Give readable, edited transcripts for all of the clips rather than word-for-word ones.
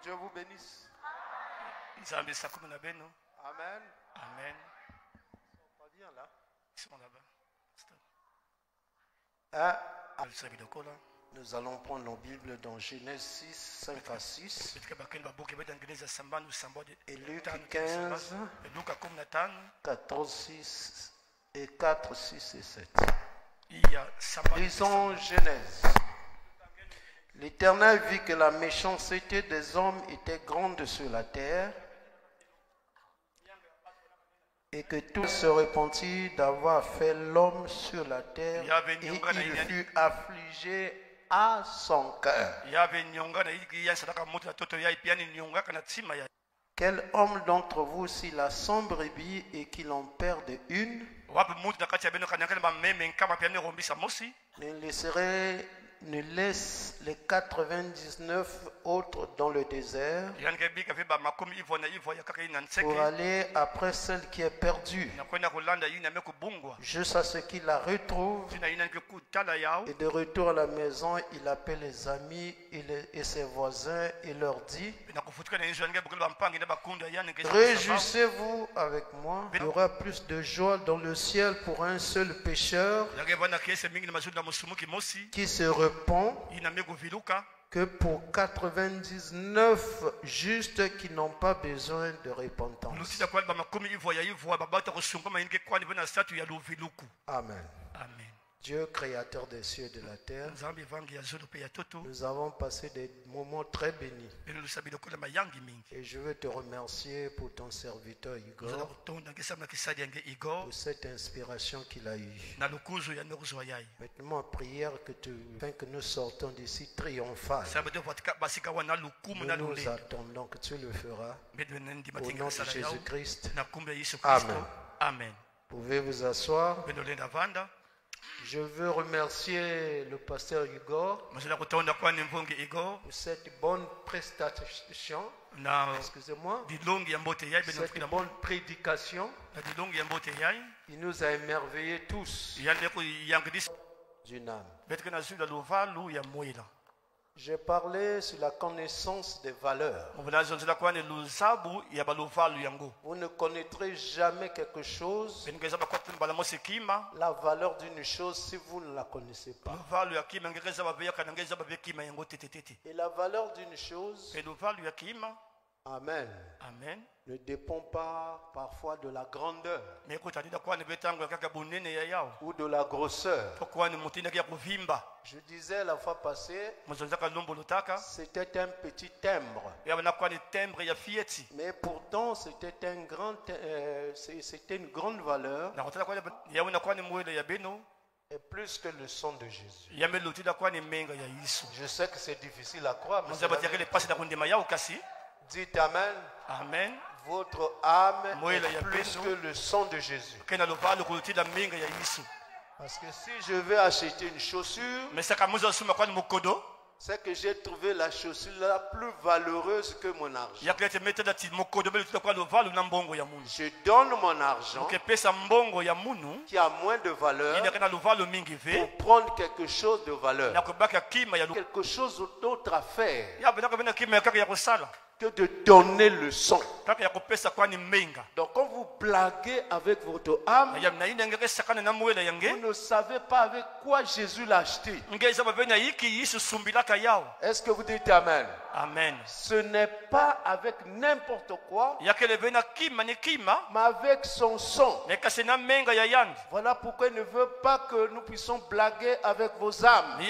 Dieu vous bénisse. Amen. Amen. Pas bien là. Nous allons prendre nos Bibles dans Genèse 6, 5 à 6. Et Luc 15, 14, 6 et 4, 6 et 7. Lisons Genèse. L'Éternel vit que la méchanceté des hommes était grande sur la terre et que tout se repentit d'avoir fait l'homme sur la terre et il fut affligé à son cœur. Quel homme d'entre vous, s'il a 100 brebis et qu'il en perde une, ne laisse les 99 autres dans le désert pour aller après celle qui est perdue, jusqu'à ce qu'il la retrouve. Et de retour à la maison, il appelle les amis et ses voisins et leur dit: réjouissez-vous avec moi, il y aura plus de joie dans le ciel pour un seul pécheur qui se repent que pour 99 justes qui n'ont pas besoin de repentance. Amen. Dieu, créateur des cieux et de la terre, nous avons passé des moments très bénis. Et je veux te remercier pour ton serviteur Igor, pour cette inspiration qu'il a eue. Maintenant, prière afin que nous sortons d'ici triomphal. Nous nous attendons que tu le feras. Au nom de Jésus-Christ. Amen. Pouvez vous asseoir. Je veux remercier le pasteur Igor pour cette bonne prestation. Excusez-moi. Cette bonne prédication. Il nous a émerveillés tous d'une âme. J'ai parlé sur la connaissance des valeurs. Vous ne connaîtrez jamais quelque chose, la valeur d'une chose, si vous ne la connaissez pas. Et la valeur d'une chose, Amen, ne dépend pas parfois de la grandeur ou de la grosseur. Je disais la fois passée, c'était un petit timbre, mais pourtant c'était une grande valeur, et plus que le sang de Jésus. Je sais que c'est difficile à croire, mais dites Amen. Amen. Votre âme est plus que le sang de Jésus. Parce que si je vais acheter une chaussure, c'est que j'ai trouvé la chaussure la plus valeureuse que mon argent. Je donne mon argent qui a moins de valeur pour prendre quelque chose de valeur. Quelque chose d'autre à faire que de donner le sang. Donc quand vous blaguez avec votre âme, vous ne savez pas avec quoi Jésus l'a acheté. Est-ce que vous dites Amen? Amen. Ce n'est pas avec n'importe quoi, mais avec son sang. Voilà pourquoi il ne veut pas que nous puissions blaguer avec vos âmes.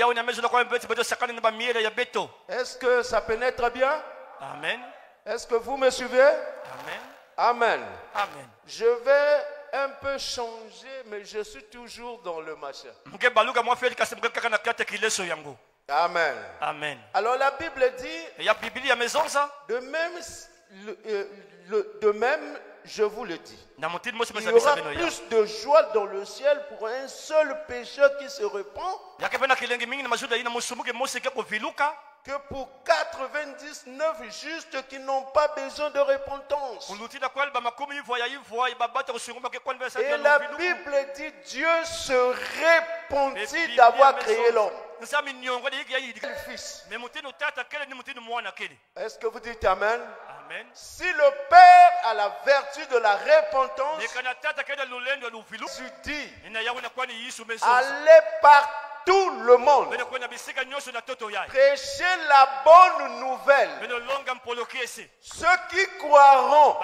Est-ce que ça pénètre bien? Amen. Est-ce que vous me suivez? Amen. Amen. Amen. Je vais un peu changer, mais je suis toujours dans le machin. Amen. Amen. Alors la Bible dit, de même, je vous le dis, il y aura plus de joie dans le ciel pour un seul pécheur qui se repent que pour 99 justes qui n'ont pas besoin de repentance. Et la Bible dit, Dieu se repentit d'avoir créé l'homme. fils. Est-ce que vous dites Amen? Amen. Si le Père a la vertu de la repentance, Jésus dit, allez par tout le monde, prêchez la bonne nouvelle. Ceux qui croiront,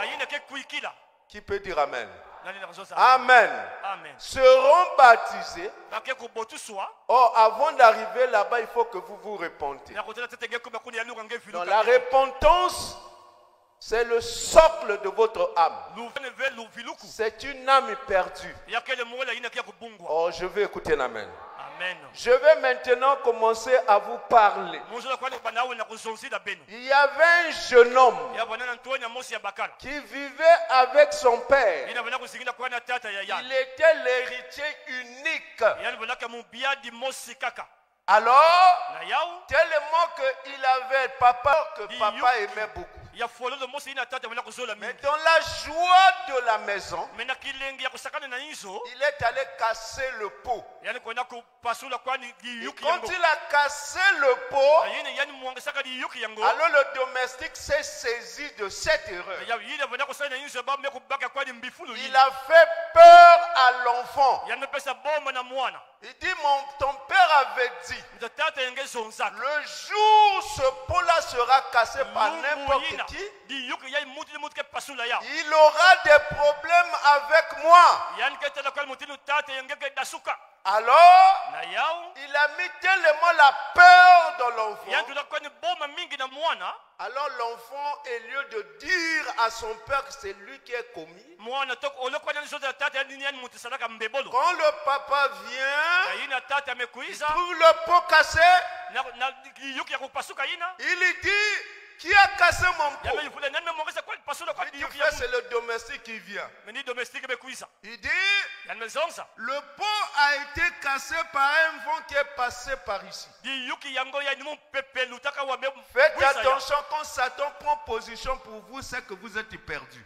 qui peut dire Amen? Amen. Seront baptisés. Or, avant d'arriver là-bas, il faut que vous vous repentez. Donc, la repentance, c'est le socle de votre âme. C'est une âme perdue. Oh, je vais écouter l'Amen. Je vais maintenant commencer à vous parler. Il y avait un jeune homme qui vivait avec son père. Il était l'héritier unique. Alors, tellement qu'il avait papa que papa aimait beaucoup. Mais dans la joie de la maison, il est allé casser le pot. Et quand il a cassé le pot, alors le domestique s'est saisi de cette erreur. Il a fait peur à l'enfant. Il dit, ton père avait dit, le jour où ce pot-là sera cassé par n'importe qui, il aura des problèmes avec moi. Alors, il a mis tellement la peur dans l'enfant. Alors l'enfant, au lieu de dire à son père que c'est lui qui est commis, quand le papa vient, il trouve le pot cassé, il lui dit, qui a cassé mon pot? Il dit, c'est le domestique qui vient. Il dit, le pot a été cassé par un vent qui est passé par ici. Faites attention, quand Satan prend position pour vous, c'est que vous êtes perdu.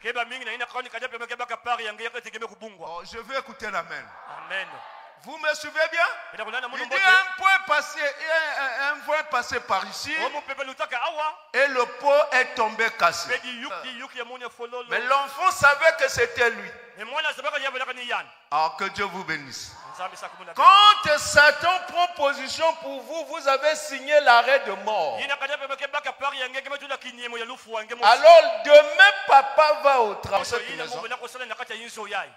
Oh, je veux écouter l'Amen. Amen. Vous me suivez bien? Il dit un point passé par ici et le pot est tombé cassé. Mais l'enfant savait que c'était lui. Alors que Dieu vous bénisse. Quand Satan prend position pour vous, vous avez signé l'arrêt de mort. Alors demain papa va au travail.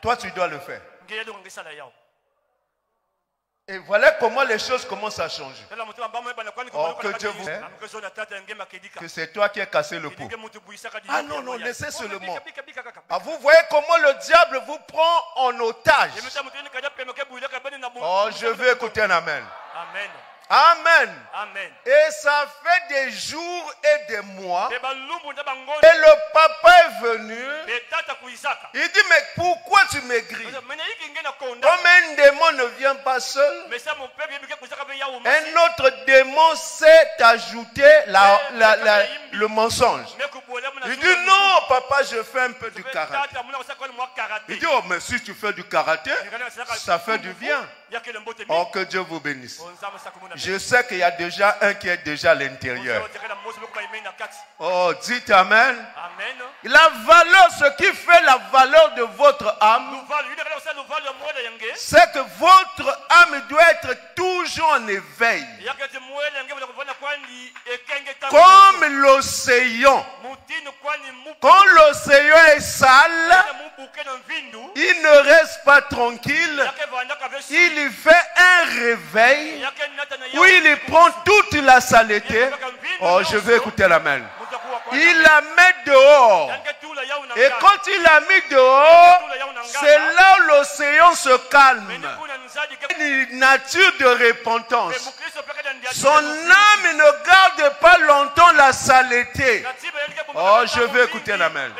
Toi tu dois le faire. Et voilà comment les choses commencent à changer. Oh, que Dieu vous aide. Que c'est toi qui as cassé le pot. Ah non, non, laissez seulement. Ah, vous voyez comment le diable vous prend en otage. Oh, je veux écouter un Amen. Amen. Amen. Amen. Et ça fait des jours et des mois. Et le papa est venu. Il dit, mais pourquoi tu maigris? Comme un démon ne vient pas seul, un autre démon s'est ajouté le mensonge. Il dit, non, papa, je fais un peu du karaté. Il dit, oh, mais si tu fais du karaté, ça fait du bien. Oh, que Dieu vous bénisse. Je sais qu'il y a déjà un qui est déjà à l'intérieur. Oh, dites Amen. La valeur, ce qui fait la valeur de votre âme, c'est que votre âme doit être toujours en éveil. Comme l'océan. Quand l'océan est sale, il ne reste pas tranquille. Il fait un réveil où il prend toute la saleté. Oh, je vais écouter l'Amen. Il la met dehors. Et quand il l'a mis dehors, c'est là où l'océan se calme. Une nature de repentance. Son âme ne garde pas longtemps la saleté. Oh, je vais écouter l'Amen.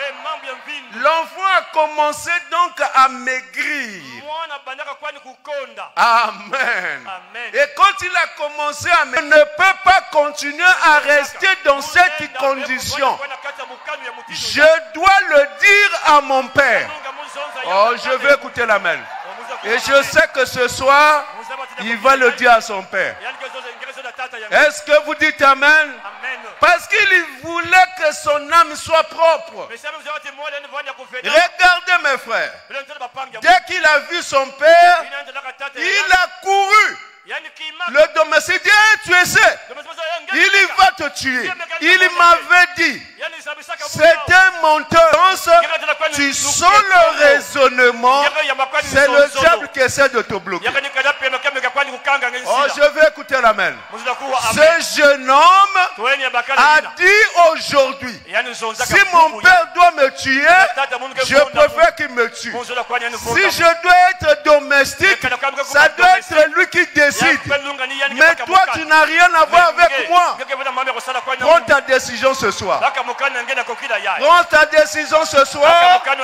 L'enfant a commencé donc à maigrir. Amen. Et quand il a commencé à maigrir, il ne peut pas continuer à rester dans cette condition. Je dois le dire à mon père. Oh, je vais écouter l'Amen. Et je sais que ce soir, il va le dire à son père. Est-ce que vous dites Amen? Parce qu'il voulait que son âme soit propre. Regardez mes frères. Dès qu'il a vu son père, il a couru. Le domestique dit, tu essaies. Il va te tuer. Il m'avait dit, c'est un menteur. Tu sens le raisonnement. C'est le diable qui essaie de te bloquer. Oh, je vais écouter l'amen. Ce jeune homme a dit aujourd'hui, si mon père doit me tuer, je préfère qu'il me tue. Si je dois être domestique, ça doit être lui qui décide. Mais toi, tu n'as rien à voir avec moi. Prends ta décision ce soir. Prends ta décision ce soir. Comme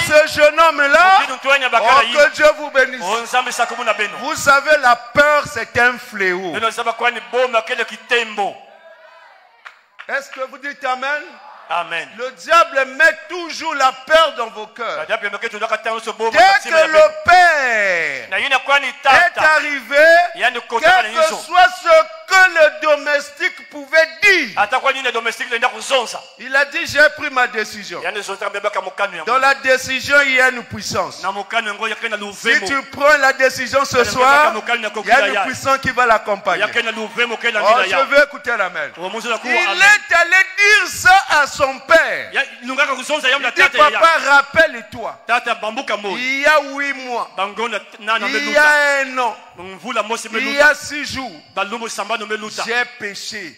ce jeune homme-là. Oh, que Dieu vous bénisse. Vous savez, la peur, c'est un fléau. Est-ce que vous dites Amen? Amen. Le diable met toujours la peur dans vos cœurs. Dès que le Père est arrivé, quel que soit ce que le domestique pouvait dire, il a dit, j'ai pris ma décision. Dans la décision, il y a une puissance. Si tu prends la décision ce soir, il y a une puissance qui va l'accompagner. Oh, je veux écouter l'amen. Il est allé dire ça à son père. Il dit, papa, rappelle-toi, il y a 8 mois, il y a 1 an, il y a 6 jours, j'ai péché.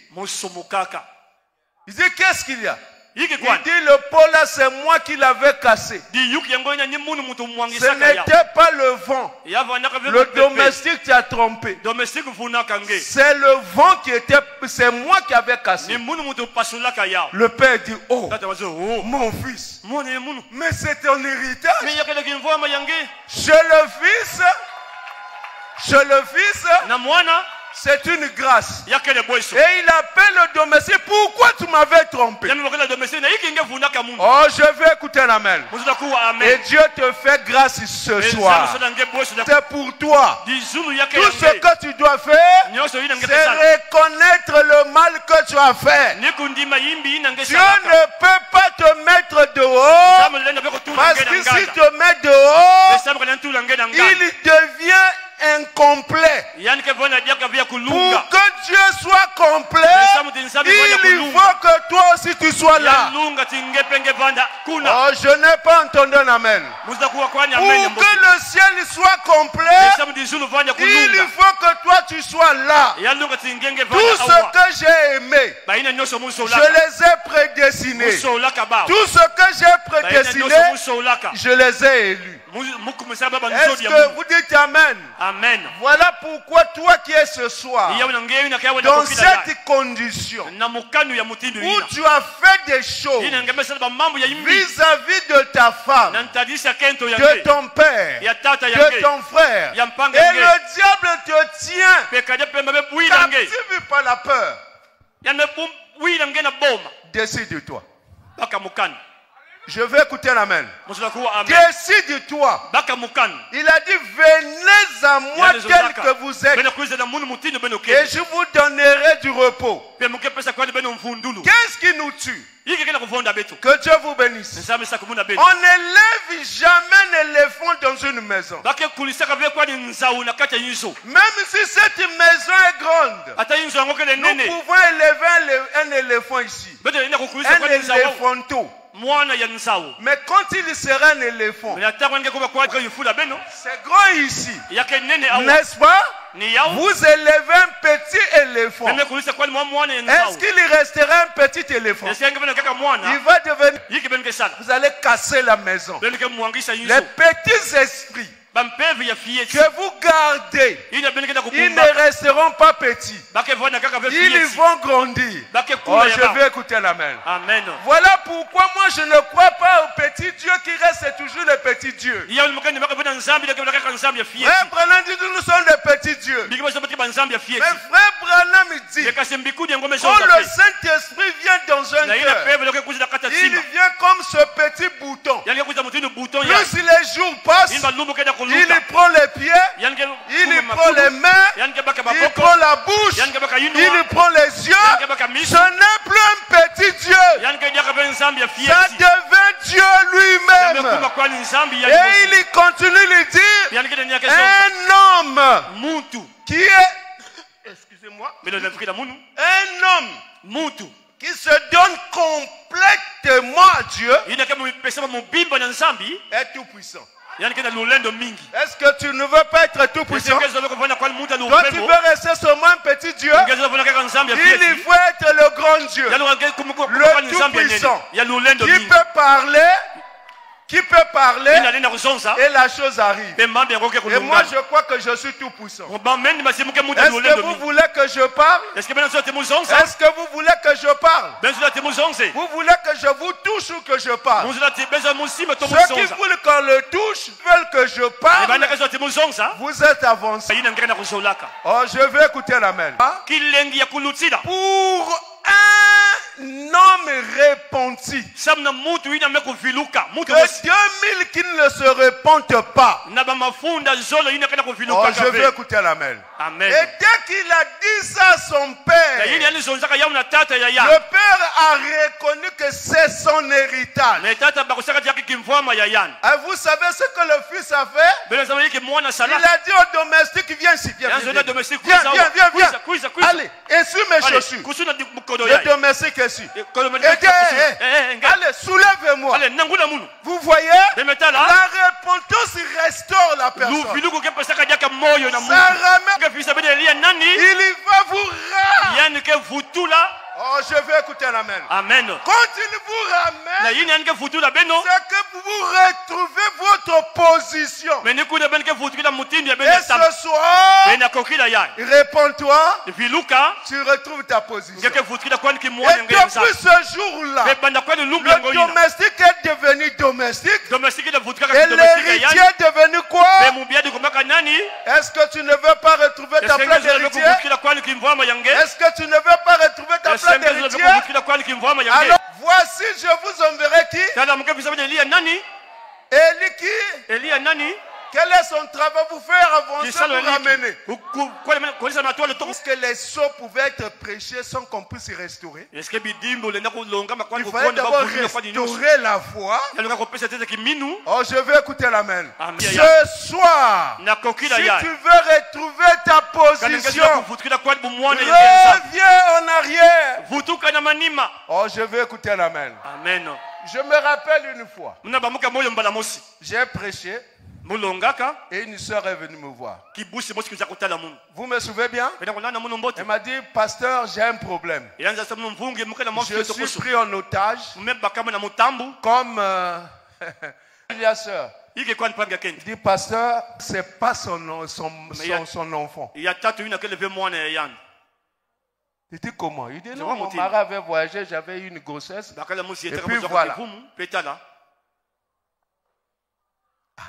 Il dit, qu'est-ce qu'il y a? Il dit, le pot là, c'est moi qui l'avais cassé. Ce n'était pas le vent. Le domestique t'a trompé. C'est le vent qui était, c'est moi qui avais cassé. Le père dit, oh, mon fils, mais c'est ton héritage. Chez le fils, c'est une grâce. Et il appelle le domestique. Pourquoi tu m'avais trompé? Oh, je vais écouter l'amen. Et Dieu te fait grâce ce soir. C'est pour toi. Tout ce que tu dois faire, c'est reconnaître le mal que tu as fait. Dieu ne peut pas te mettre dehors. Parce que si te met dehors, il devient incomplet. Pour que Dieu soit complet, il faut que toi aussi tu sois là. Oh, je n'ai pas entendu un amen. Pour que le ciel soit complet, il faut que toi tu sois là. Tout ce que j'ai aimé, je les ai prédestinés. Tout ce que j'ai prédestiné, je les ai élus. Est-ce que vous dites amen? Amen. Voilà pourquoi toi qui es ce soir dans cette condition où tu as fait des choses vis-à-vis de ta femme, de ton père, de ton frère, et le diable te tient captif par la peur, décide-toi. Je vais écouter l'amen. Décide-toi. Il a dit, venez à moi tel que vous êtes, et je vous donnerai du repos. Qu'est-ce qui nous tue? Que Dieu vous bénisse. On n'élève jamais un éléphant dans une maison. Même si cette maison est grande, nous pouvons élever un éléphant ici. Un éléphanteau. Mais quand il sera un éléphant, c'est grand ici, n'est-ce pas? Vous élevez un petit éléphant. Est-ce qu'il restera un petit éléphant? Il va devenir... Vous allez casser la maison. Les petits esprits que vous gardez, ils ne resteront pas petits. Ils vont grandir. Oh, je vais écouter l'amen. Voilà pourquoi moi je ne crois pas au petit Dieu qui reste toujours le petit Dieu. Frère Branham dit nous sommes des petits dieux. Mais frère Branham dit quand le Saint-Esprit vient dans un cœur, il vient comme ce petit bouton. Plus les jours passent, il prend les pieds, il prend les mains, il prend la bouche, il prend les yeux. Ce n'est plus un petit Dieu. Ça devient Dieu lui-même. Et il continue de dire, un homme qui est, excusez-moi, un homme qui se donne complètement à Dieu est tout puissant. Est-ce que tu ne veux pas être tout puissant? Toi tu veux rester seulement un petit Dieu? Il faut être le grand Dieu, le tout puissant, qui peut parler et la chose arrive. Et moi je crois que je suis tout puissant. Est-ce que vous voulez que je parle? Est-ce que vous voulez que je parle? Vous voulez que je vous touche ou que je parle? Ceux qui veulent qu'on le touche veulent que je parle. Vous êtes avancés. Oh, je vais écouter l'amen. Pour un homme repenti, que 2000 qui ne se repentent pas. Oh, je vais écouter l'amen. Et dès qu'il a dit ça à son père, le père a reconnu que c'est son héritage. Et vous savez ce que le fils a fait? Il a dit au domestique, viens ici, viens. Allez, essuie mes chaussures. Le domestique est ici. Allez, soulève-moi. Vous voyez, la repentance restaure la personne. Ça ramène. Il va vous rendre. Oh, je vais écouter l'amen. Amen. Quand il vous ramène, c'est que vous retrouvez votre position. Et ce soir, réponds-toi, tu retrouves ta position. Et depuis ce jour-là, le domestique est devenu domestique. Et l'héritier est devenu quoi? Est-ce que tu ne veux pas retrouver ta place d'héritier? Est-ce que tu ne veux pas retrouver ta place d'héritier? Alors voici, je vous enverrai qui? Élie qui? Quel est son travail? Vous faire avancer, vous ramener. Est-ce que les sceaux pouvaient être prêchés sans qu'on puisse y restaurer? Il fallait d'abord restaurer la foi. Oh, je vais écouter l'amen. Ce soir, si tu veux retrouver ta position, reviens en arrière. Oh, je vais écouter l'amen. Je me rappelle une fois, j'ai prêché. Et une soeur est venue me voir. Vous me souvenez bien? Elle m'a dit, pasteur, j'ai un problème. Je suis pris en otage comme la soeur. Il dit, pasteur, c'est pas son enfant. Il dit, comment? Il dit, non, mon mari avait voyagé, j'avais eu une grossesse. Et puis voilà.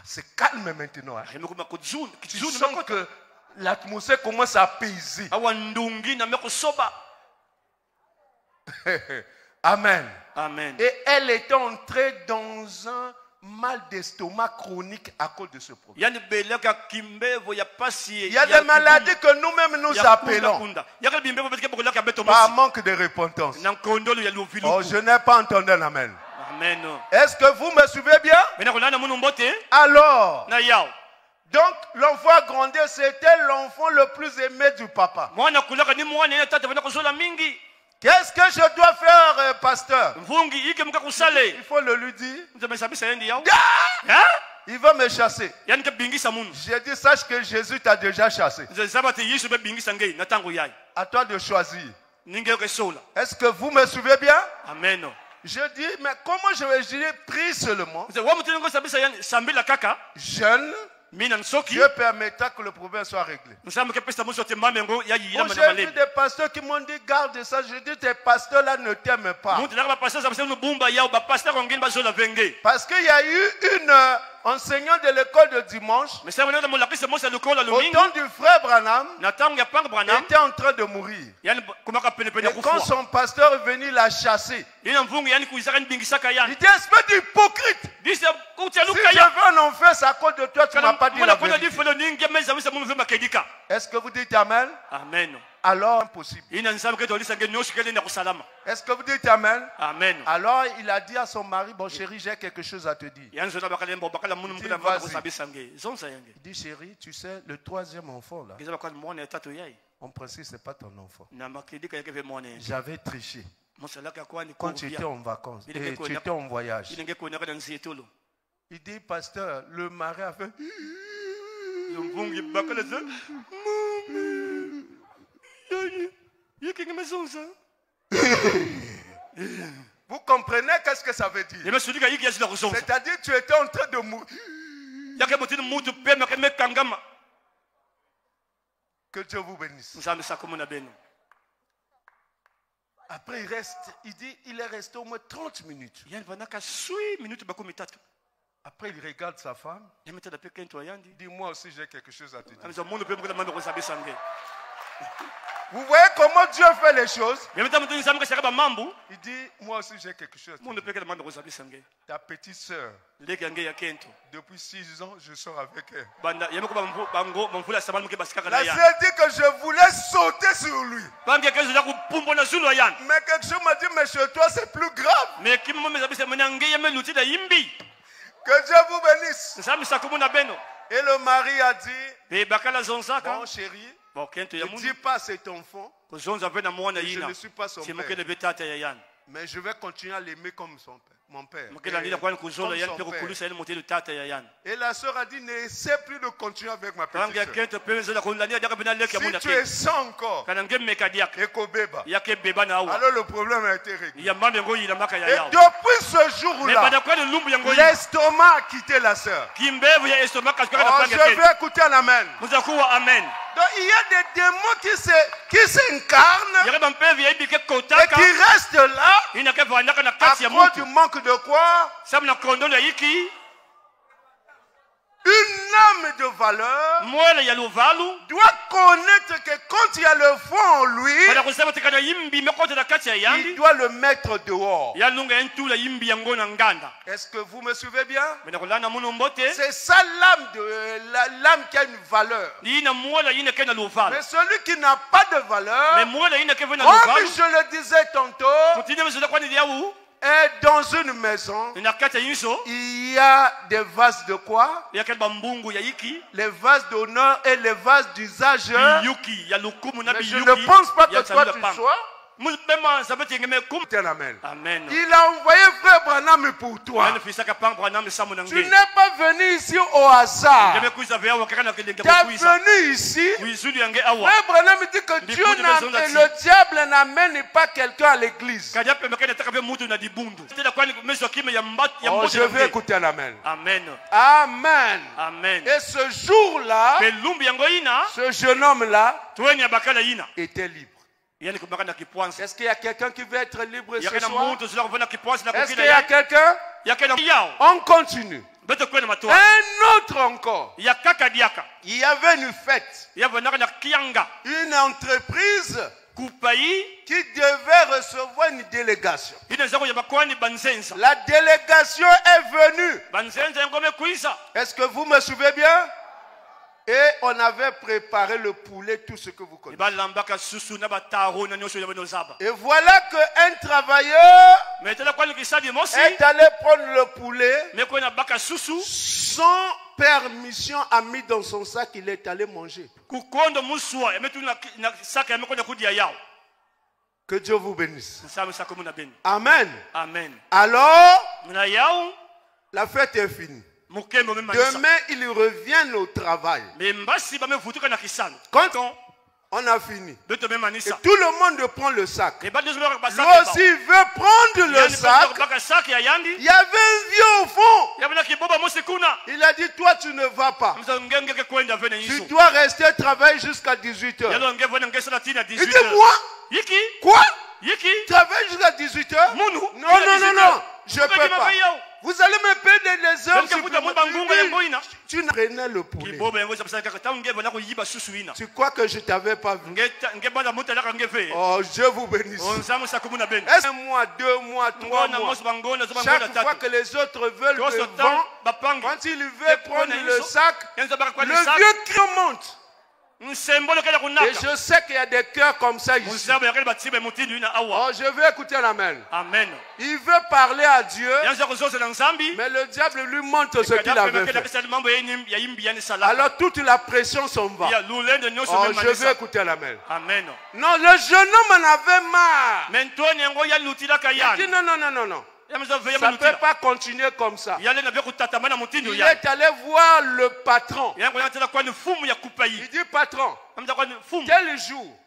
C'est calme maintenant. Tu sens que l'atmosphère commence à apaiser. Amen. Amen. Et elle est entrée dans un mal d'estomac chronique à cause de ce problème. Il y a des maladies que nous-mêmes nous appelons par manque de repentance. Oh, je n'ai pas entendu l'amen. Est-ce que vous me suivez bien? Alors, donc l'enfant a grandi, c'était l'enfant le plus aimé du papa. Qu'est-ce que je dois faire, pasteur? Il faut le lui dire. Il va me chasser. J'ai dit, sache que Jésus t'a déjà chassé. À toi de choisir. Est-ce que vous me suivez bien? Amen. Je dis, mais comment je vais prier seulement? Jeune, Dieu permettra que le problème soit réglé. J'ai vu des pasteurs qui m'ont dit, garde ça. Je dis, tes pasteurs-là ne t'aiment pas. Parce qu'il y a eu une enseignant de l'école de dimanche, au temps du frère Branham, était en train de mourir. Et quand son pasteur est venu la chasser, il dit, espèce d'hypocrite, si je veux un enfer, c'est à cause de toi, tu ne m'as pas dit la vérité. Est-ce que vous dites Amen? Amen. Alors, impossible. Est-ce que vous dites Amen? Amen. Alors, il a dit à son mari, bon chéri, j'ai quelque chose à te dire. Il dit, chéri, tu sais, le troisième enfant là, en principe, ce n'est pas ton enfant. J'avais triché. Quand tu étais en vacances, et tu étais en voyage. Il dit, pasteur, le mari a fait... Vous comprenez qu'est-ce que ça veut dire? C'est-à-dire tu étais en train de mourir. Que Dieu vous bénisse. Après il est resté au moins 30 minutes. Après il regarde sa femme. Il dit, moi aussi j'ai quelque chose à te dire. Vous voyez comment Dieu fait les choses? Il dit, moi aussi j'ai quelque chose. Ta petite soeur, depuis 6 ans, je sors avec elle. La sœur dit que je voulais sauter sur lui. Mais quelque chose m'a dit, mais chez toi c'est plus grave. Que Dieu vous bénisse. Et le mari a dit, bon chéri, ne dis pas cet enfant, je ne suis pas son père, mais je vais continuer à l'aimer comme mon père. Et la sœur a dit, n'essaie plus de continuer avec ma petite sœur. Si tu es sans encore, alors le problème a été réglé. Et depuis ce jour-là, l'estomac a quitté la sœur. Je vais écouter un amen. Donc il y a des démons qui s'incarnent et qui restent là à cause du manque de quoi? Une âme de valeur doit connaître que quand il y a le fond en lui, il doit le mettre dehors. Est-ce que vous me suivez bien? C'est ça l'âme qui a une valeur. Mais celui qui n'a pas de valeur, comme je le disais tantôt, et dans une maison, il y a des vases de quoi? Les vases d'honneur et les vases d'usage. Mais je ne pense pas que toi tu sois. Amen. Il a envoyé frère Branham pour toi. Tu n'es pas venu ici au hasard. Tu es venu ici. Frère Branham dit que Dieu et le diable n'amènent pas quelqu'un à l'église. Oh, je vais écouter un amen. Amen. Et ce jour-là, ce jeune homme-là était libre. Est-ce qu'il y a quelqu'un qui veut être libre ce soir? Est-ce qu'il y a quelqu'un? On continue. Un autre encore. Il y avait une fête. Une entreprise qui devait recevoir une délégation. La délégation est venue. Est-ce que vous me suivez bien? Et on avait préparé le poulet, tout ce que vous connaissez. Et voilà qu'un travailleur est allé prendre le poulet, sans permission, a mis dans son sac, il est allé manger. Que Dieu vous bénisse. Amen. Alors, la fête est finie. Demain, ils reviennent au travail. Quand on a fini, et tout le monde prend le sac. Lui aussi veut prendre le sac. Il y avait un vieux au fond. Il a dit, toi tu ne vas pas. Tu dois rester travailler jusqu'à 18h. Il dit, moi? Quoi? Travailler jusqu'à 18h? Non. Je ne peux pas. Vous allez me payer des heures supplémentaires. Tu prenais le poulet. Tu crois que je ne t'avais pas vu? Oh, je vous bénisse. 1 mois, 2 mois, 3 mois. Chaque fois que les autres veulent le vent, quand ils veulent prendre le sac, le vieux cri monte. Et je sais qu'il y a des cœurs comme ça ici. Oh, je veux écouter l'amen. Amen. Il veut parler à Dieu, mais le diable lui montre ce qu'il avait fait. Alors toute la pression s'en va. Oh, je veux écouter l'amen. Amen. Non, le jeune homme en avait marre. Il dit non. Ça ne peut pas continuer comme ça. Il est allé voir le patron. Il dit, patron, quel jour?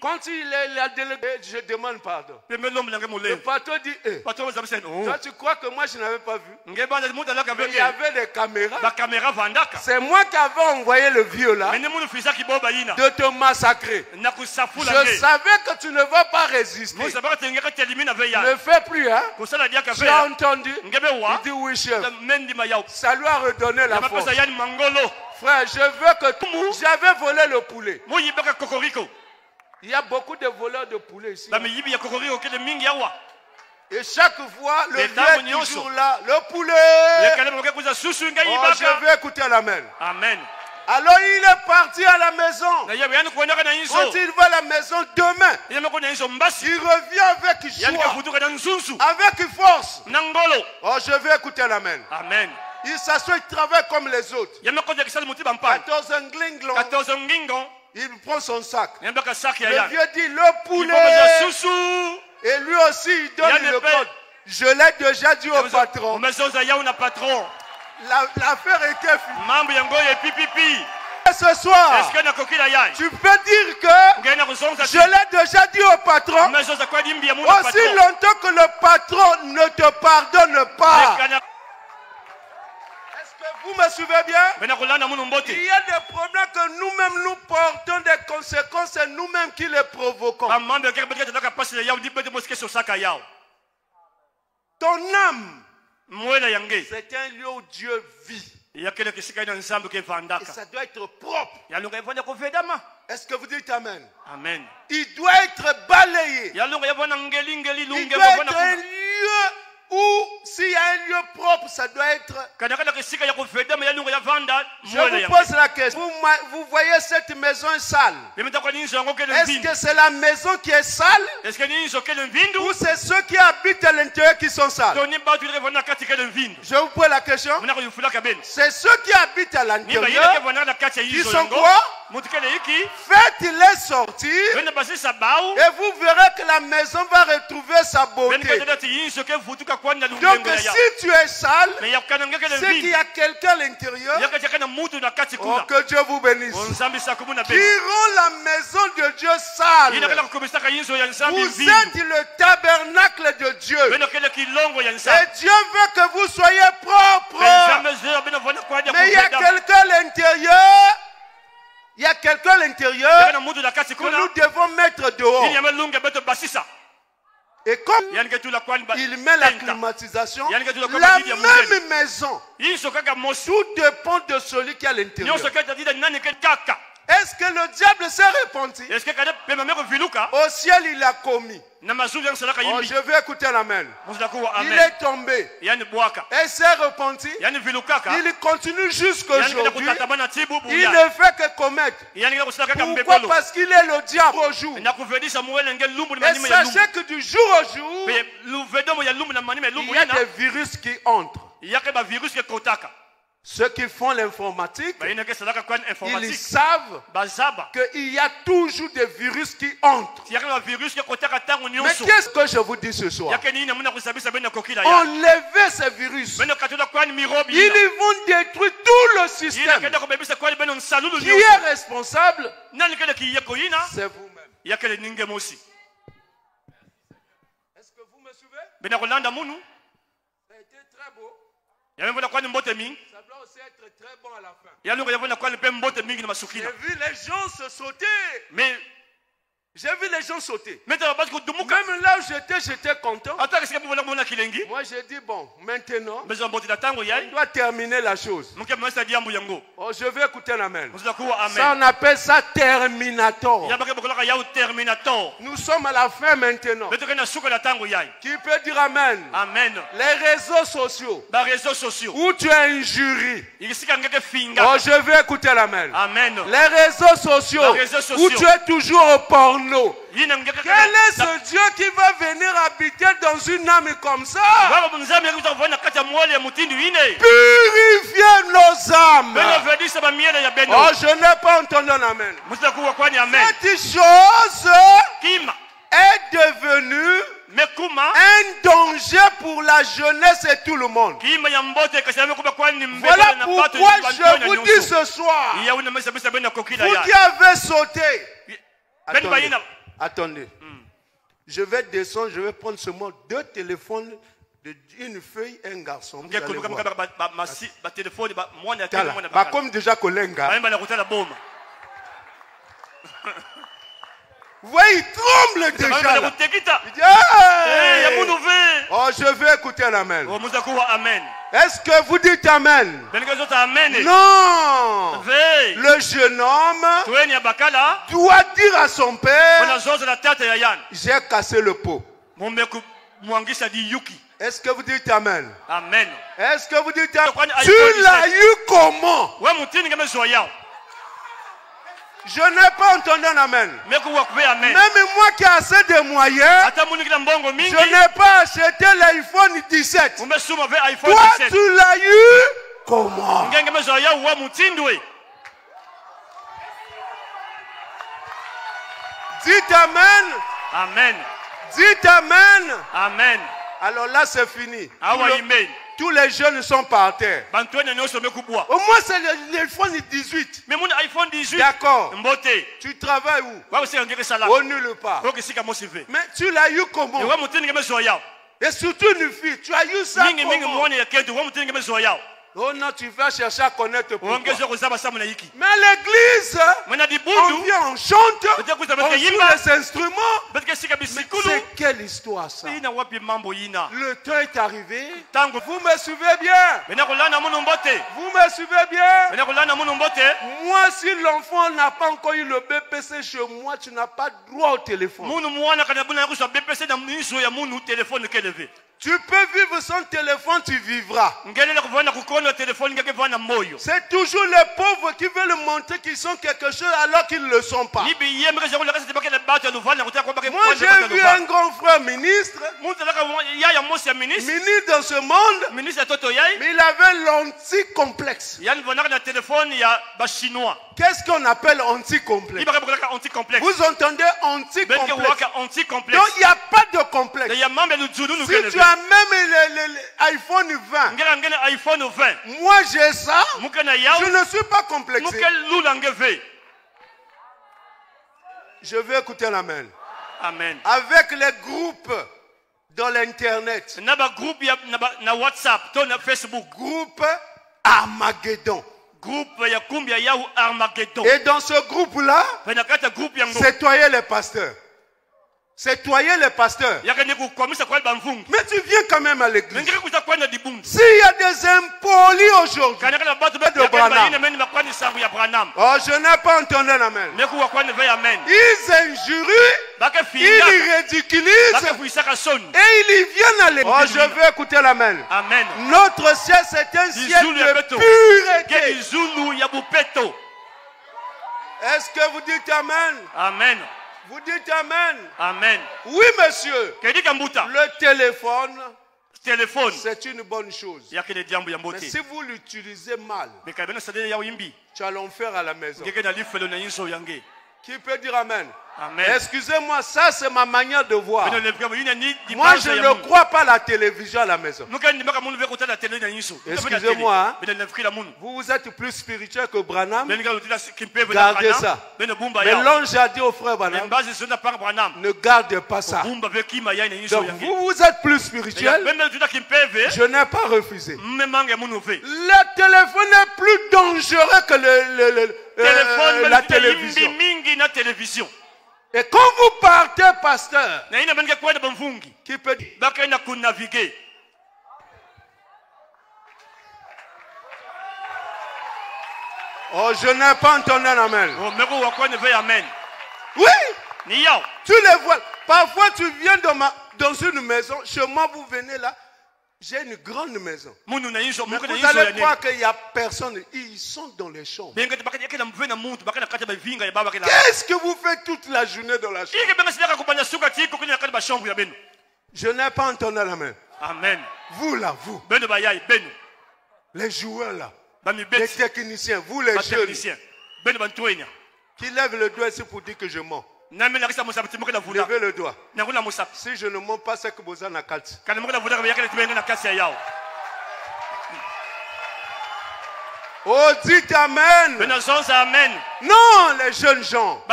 Quand il a délégué, je demande pardon. Le patron dit, toi tu crois que moi je n'avais pas vu? Il y avait des caméras. C'est moi qui avais envoyé le vieux là de te massacrer. Je savais que tu ne vas pas résister. Ne fais plus, hein? Tu as entendu? Il dit oui, chef. Ça lui a redonné la force. Frère, je veux que j'avais volé le poulet. Il y a beaucoup de voleurs de poulet ici. Et chaque fois, le vieux est toujours là. Le poulet. Oh, je veux écouter l'amen. Amen. Alors il est parti à la maison. Quand il va à la maison demain, il revient avec joie, avec force. Oh, je veux écouter l'amen. Amen. Il s'assoit, il travaille comme les autres. 14 ngingon. Il prend son sac. Le vieux dit le poulet. Et lui aussi, il donne le code. Je l'ai déjà dit au patron. L'affaire était finie. Ce soir, tu peux dire que je l'ai déjà dit au patron. Aussi longtemps que le patron ne te pardonne pas. Vous me suivez bien? Il y a des problèmes que nous-mêmes nous portons, des conséquences, c'est nous-mêmes qui les provoquons. Ton âme, c'est un lieu où Dieu vit. Et ça doit être propre. Est-ce que vous dites Amen? Amen. Il doit être balayé. Il doit être un lieu où s'il y a un lieu propre, ça doit être... Je vous pose la question. Vous voyez cette maison sale. Est-ce que c'est la maison qui est sale? Ou c'est ceux qui habitent à l'intérieur qui sont sales? Je vous pose la question. C'est ceux qui habitent à l'intérieur qui sont quoi? Faites-les sortir et vous verrez que la maison va retrouver sa beauté. Donc si tu es sale, c'est qu'il y a quelqu'un à l'intérieur. Oh, que Dieu vous bénisse. Qui rend la maison de Dieu sale. Vous êtes le tabernacle de Dieu. Et Dieu veut que vous soyez propres. Mais il y a quelqu'un à l'intérieur. Il y a quelqu'un à l'intérieur que nous devons mettre dehors. Et comme il met la climatisation, la même maison, tout dépend de celui qui est à l'intérieur. Est-ce que le diable s'est repenti? Au ciel, il a commis. Oh, je veux écouter l'amen. Il est tombé. Et s'est repenti. Il continue jusqu'aujourd'hui. Il ne fait que commettre. Pourquoi? Parce qu'il est le diable au jour. Et sachez que du jour au jour, il y a des virus qui entrent. Ceux qui font l'informatique, ils savent qu'il y a toujours des virus qui entrent. Mais qu'est-ce que je vous dis ce soir? Enlevez ces virus. Ils vont détruire tout le système. Qui est responsable? C'est vous-même. Est-ce que vous me suivez? Ça a été très beau. Ça doit aussi être très bon à la fin. J'ai vu les gens se sauter. Mais J'ai vu les gens sauter. Même là où j'étais content. Moi j'ai dit bon, maintenant, on doit terminer la chose. Oh, je vais écouter l'amen. Ça on appelle ça terminator. Nous sommes à la fin maintenant. Qui peut dire amen? Amen. Les réseaux sociaux. Où tu es injurié. Oh, je vais écouter l'amen. Amen. Les réseaux sociaux. Où tu es toujours au porno. Quel est ce Dieu qui va venir habiter dans une âme comme ça? Purifier nos âmes. Oh, je n'ai pas entendu un amen. Cette chose est devenue un danger pour la jeunesse et tout le monde. Voilà pourquoi je vous dis ce soir, vous qui avez sauté, attendez. Je vais descendre, je vais prendre seulement 2 téléphones, une feuille et un garçon. Comme déjà Kolenga. Vous voyez, il tremble déjà. Là. Il dit, hey! Oh, je vais écouter l'amen. Est-ce que vous dites amen? Non. Le jeune homme doit dire à son père, j'ai cassé le pot. Est-ce que vous dites amen? Amen. Est-ce que vous dites amen? Tu l'as eu comment? Je n'ai pas entendu un amen. Même moi qui ai assez de moyens, je n'ai pas acheté l'iPhone 17. Toi, tu l'as eu comment? Dites amen. Amen. Dites amen. Amen. Alors là, c'est fini. Tous les jeunes sont par terre. Au moins, c'est l'iPhone 18. D'accord. Tu travailles où? Au nulle part. Mais tu l'as eu comment? Et surtout une fille, tu as eu ça comment? Oh non, tu vas chercher à connaître pourquoi. Mais à l'église, on vient, on chante, on joue les instruments. Mais c'est quelle histoire ça? Le temps est arrivé. Vous me suivez bien? Vous me suivez bien? Moi, si l'enfant n'a pas encore eu le BPC chez moi, tu n'as pas droit au téléphone. Tu peux vivre sans téléphone, tu vivras. C'est toujours les pauvres qui veulent montrer qu'ils sont quelque chose alors qu'ils ne le sont pas. Moi, j'ai vu un grand frère ministre. Ministre dans ce monde. Mais il avait l'anti-complexe. Qu'est-ce qu'on appelle anti-complexe? Vous entendez anti-complexe? Donc il n'y a pas de complexe. Si tu as même l'iPhone 20, moi j'ai ça, je ne suis pas complexé. Je vais écouter l'amen. Amen. Avec les groupes dans l'internet, groupe Armageddon. Et dans ce groupe-là, c'est toi les pasteurs. C'est toi les pasteurs. Mais tu viens quand même à l'église. S'il y a des impolis aujourd'hui de Branham. Oh, je n'ai pas entendu l'amen. Ils injurient, ils ridiculisent et ils viennent à l'église. Oh, je veux écouter l'amen. Notre ciel, c'est un ciel de pureté. Est-ce que vous dites amen? Amen. Vous dites amen. Amen. Oui, monsieur. Le téléphone, c'est une bonne chose. Mais si vous l'utilisez mal, tu as l'enfer à la maison. Qui peut dire amen? Excusez-moi, ça c'est ma manière de voir. Moi je ne crois pas à la télévision à la maison. Excusez-moi, vous êtes plus spirituel que Branham. Gardez ça. Mais l'ange a dit au frère Branham, ne gardez pas ça. Donc vous êtes plus spirituel. Je n'ai pas refusé. Le téléphone est plus dangereux que la télévision. Et quand vous partez, pasteur, qui peut dire? Oh, je n'ai pas entendu un amen. Oui. Tu les vois. Parfois, tu viens dans une maison. Chez moi, vous venez là. J'ai une grande maison. Mais vous allez croire qu'il n'y a personne. Ils sont dans les chambres. Qu'est-ce que vous faites toute la journée dans la chambre? Je n'ai pas entendu la main. Amen. Vous là, vous. Les joueurs là. Les techniciens, vous les jeunes. Qui lèvent le doigt ici pour dire que je mens. Levez le doigt. Si je ne mens pas, c'est que vous en avez 4. Oh, dites Amen. Non, les jeunes gens.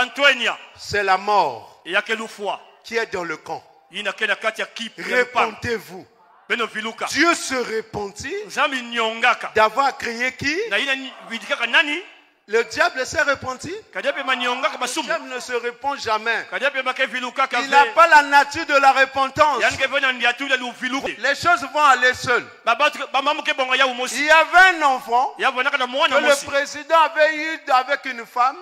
C'est la mort qui est dans le camp. Répentez-vous. Dieu se repentit d'avoir créé qui? Le diable s'est repenti. Le diable ne se repent jamais. Il n'a pas la nature de la repentance. Les choses vont aller seules. Il y avait un enfant que le président avait eu avec une femme.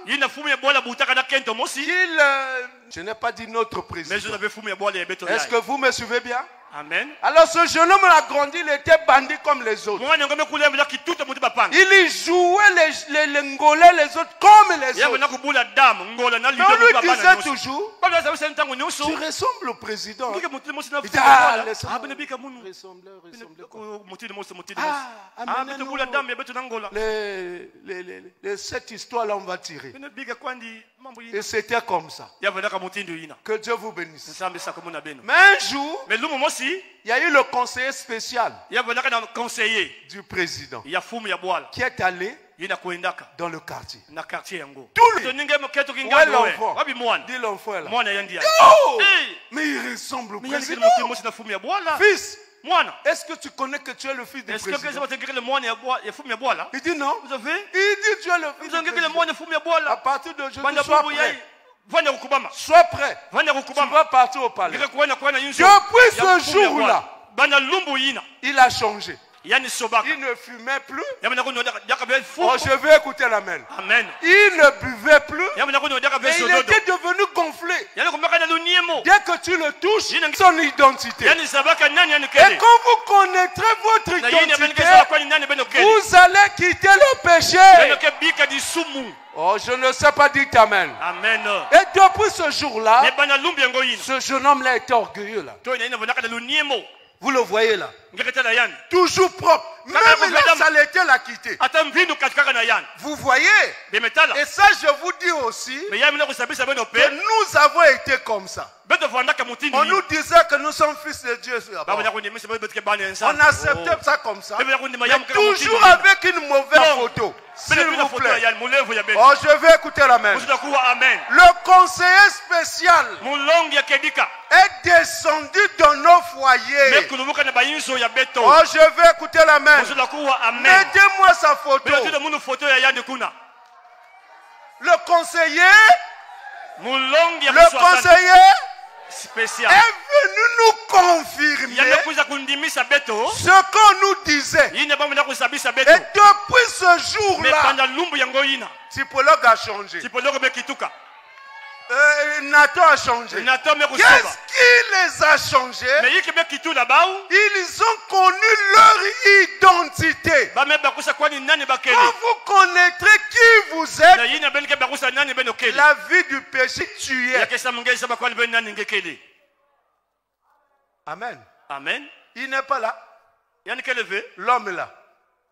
Je n'ai pas dit notre président. Est-ce que vous me suivez bien? Amen. Alors ce jeune homme a grandi, il était bandit comme les autres. Il y jouait les Ngolais, les autres comme les autres. Mais on lui disait toujours, tu ressembles au président. Il dit, cette histoire-là, on va tirer. Et c'était comme ça. Que Dieu vous bénisse. Mais un jour, il y a eu le conseiller spécial du président qui est allé dans le quartier. Tout le l'enfant. Dis l'enfant là. Oh! Mais il ressemble au président. Fils, est-ce que tu connais que tu es le fils du président? Il dit non. Il dit tu es le fils du président. À partir d'aujourd'hui, sois prêt. Sois prêt. Tu vas partir au palais. Depuis ce jour-là, il a changé. Il ne fumait plus. Oh, je vais écouter l'amen. Il ne buvait plus. Mais il était devenu gonflé. Dès que tu le touches, son identité. Et quand vous connaîtrez votre identité, vous allez quitter le péché. Oh, je ne sais pas dire amen. Amen. Et depuis ce jour-là, ce jeune homme-là était orgueilleux là. Vous le voyez là. Toujours propre. Même la saleté l'a quitté. Vous voyez. Et ça, je vous dis aussi que nous avons été comme ça. On nous disait que nous sommes fils de Dieu. On acceptait ça comme ça. Mais toujours avec une mauvaise photo. S'il vous plaît. Oh, je vais écouter l'amen. Le conseiller spécial est descendu dans nos foyers. Oh, je vais écouter l'amen. Mettez-moi sa photo. Le conseiller spécial est venu nous confirmer ce qu'on nous disait. Et depuis ce jour-là, typologue a changé. Nathan a changé. Qu'est-ce qui les a changés? Ils ont connu leur identité. Quand vous connaîtrez qui vous êtes, la vie du péché tuait. Amen. Amen. Il n'est pas là. L'homme est là.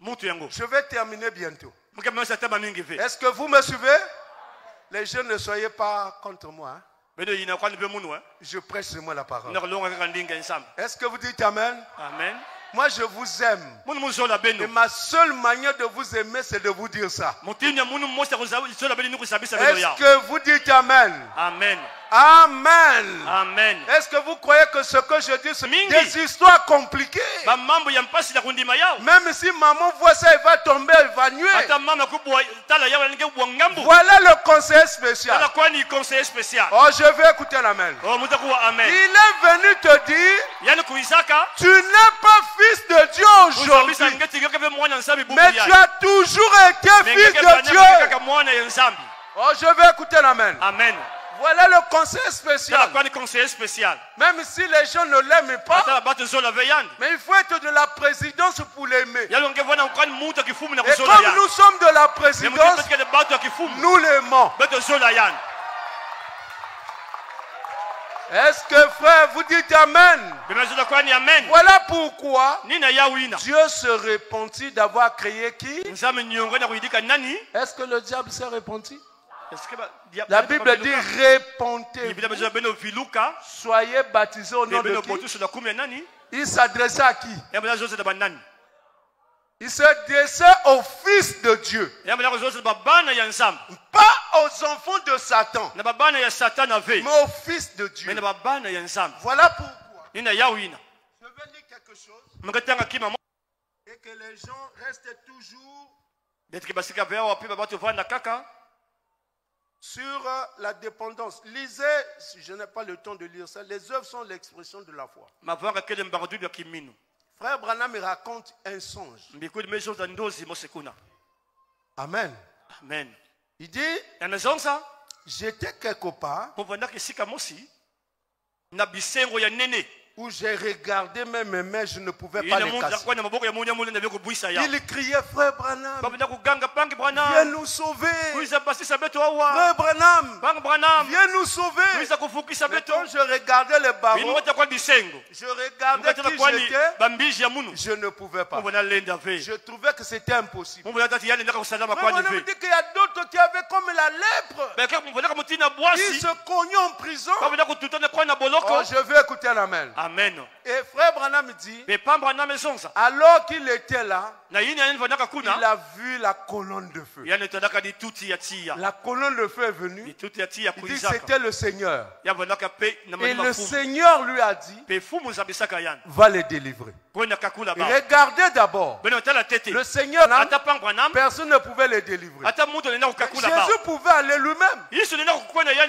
Je vais terminer bientôt. Est-ce que vous me suivez? Les jeunes, ne soyez pas contre moi. Hein? Je prêche sur moi la parole. Est-ce que vous dites Amen? Amen. Moi, je vous aime. Et ma seule manière de vous aimer, c'est de vous dire ça. Est-ce que vous dites Amen? Amen. Amen. Amen. Est-ce que vous croyez que ce que je dis, c'est des histoires compliquées? Même si maman voit ça, elle va tomber, elle va nuer. Voilà le conseil spécial. Oh, je vais écouter l'amen. Il est venu te dire, tu n'es pas fils de Dieu aujourd'hui, mais tu as toujours été fils de Dieu. Oh, je vais écouter l'amen. Amen. Voilà le conseil spécial. Même si les gens ne l'aiment pas, mais il faut être de la présidence pour l'aimer. Et comme nous sommes de la présidence, nous l'aimons. Est-ce que frère, vous dites Amen? Voilà pourquoi Dieu se repentit d'avoir créé qui? Est-ce que le diable s'est repenti? La Bible dit répentez-vous, soyez baptisés au nom de qui? Il s'adressait à qui? Il s'adressait aux fils de Dieu, pas aux enfants de Satan, mais aux fils de Dieu. Voilà pourquoi je vais dire quelque chose et que les gens restent toujours sur la dépendance. Lisez, si je n'ai pas le temps de lire ça, les œuvres sont l'expression de la foi. Frère Branham me raconte un songe. Amen. Amen. Il dit, j'étais quelque part où j'ai regardé même mes mains, je ne pouvais pas les casser. Il criait, frère Branham, viens nous sauver. Frère Branham, viens nous sauver. Mais quand je regardais les barreaux, je regardais qui j'étais, je ne pouvais pas. Je trouvais que c'était impossible. Frère Branham dit qu'il y a d'autres qui avaient comme la lèpre. Ils se cognaient en prison. Oh, je veux écouter l'amen. Amen. Et frère Branham dit, alors qu'il était là, il a vu la colonne de feu. La colonne de feu est venue. Il dit, c'était le Seigneur. Et le Seigneur lui a dit, va les délivrer. Regardez d'abord. Le Seigneur, personne ne pouvait les délivrer. Jésus pouvait aller lui-même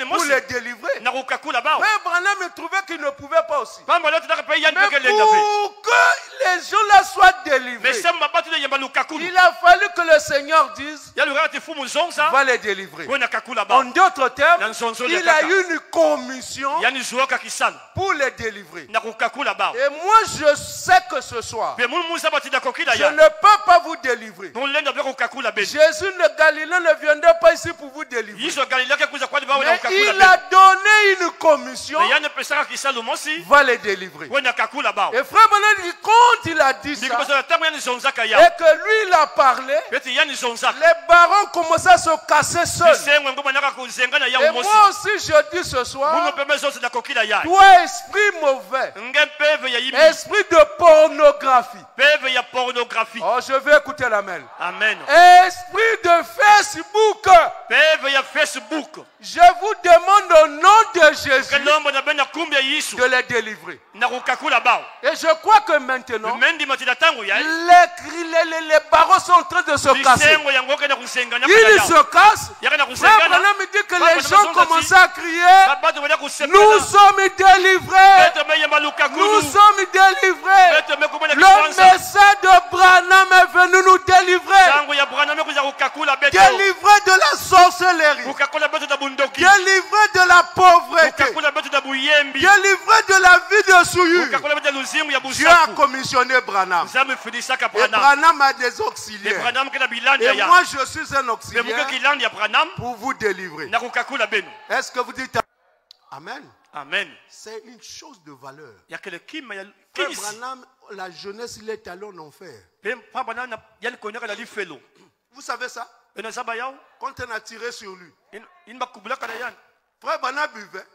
pour les délivrer. Frère Branham trouvait qu'il ne pouvait pas aussi. Mais pour que les gens là soient délivrés, il a fallu que le Seigneur dise, va les délivrer. En d'autres termes, il a eu une commission pour les délivrer. Et moi je sais que ce soir, je ne peux pas vous délivrer. Jésus de Galilée ne viendrait pas ici pour vous délivrer. Mais il a donné une commission, va les délivrer. Et frère Branham dit, quand il a dit ça, et que lui il a parlé, les barons commençaient à se casser seuls. Et moi aussi je dis ce soir, toi esprit mauvais, esprit de pornographie, oh je vais écouter l'amen. Esprit de Facebook, je vous demande au nom de Jésus de les délivrer. Et je crois que maintenant, les barreaux sont en train de se casser. Ils se cassent. Frère Branham me dit que les gens commencent à crier, nous sommes délivrés. Nous sommes délivrés. Le message de Branham est venu nous délivrer. Délivrés de la sorcellerie. Délivrés de la pauvreté. Délivrés de la vie de souillure. Dieu a commissionné Branham. Et Branham a des auxiliaires. Et moi je suis un auxiliaire pour vous délivrer. Est-ce que vous dites Amen? Amen. C'est une chose de valeur. Frère Branham, la jeunesse, il est allé en enfer. Vous savez ça? Quand on a tiré sur lui, Frère Branham buvait.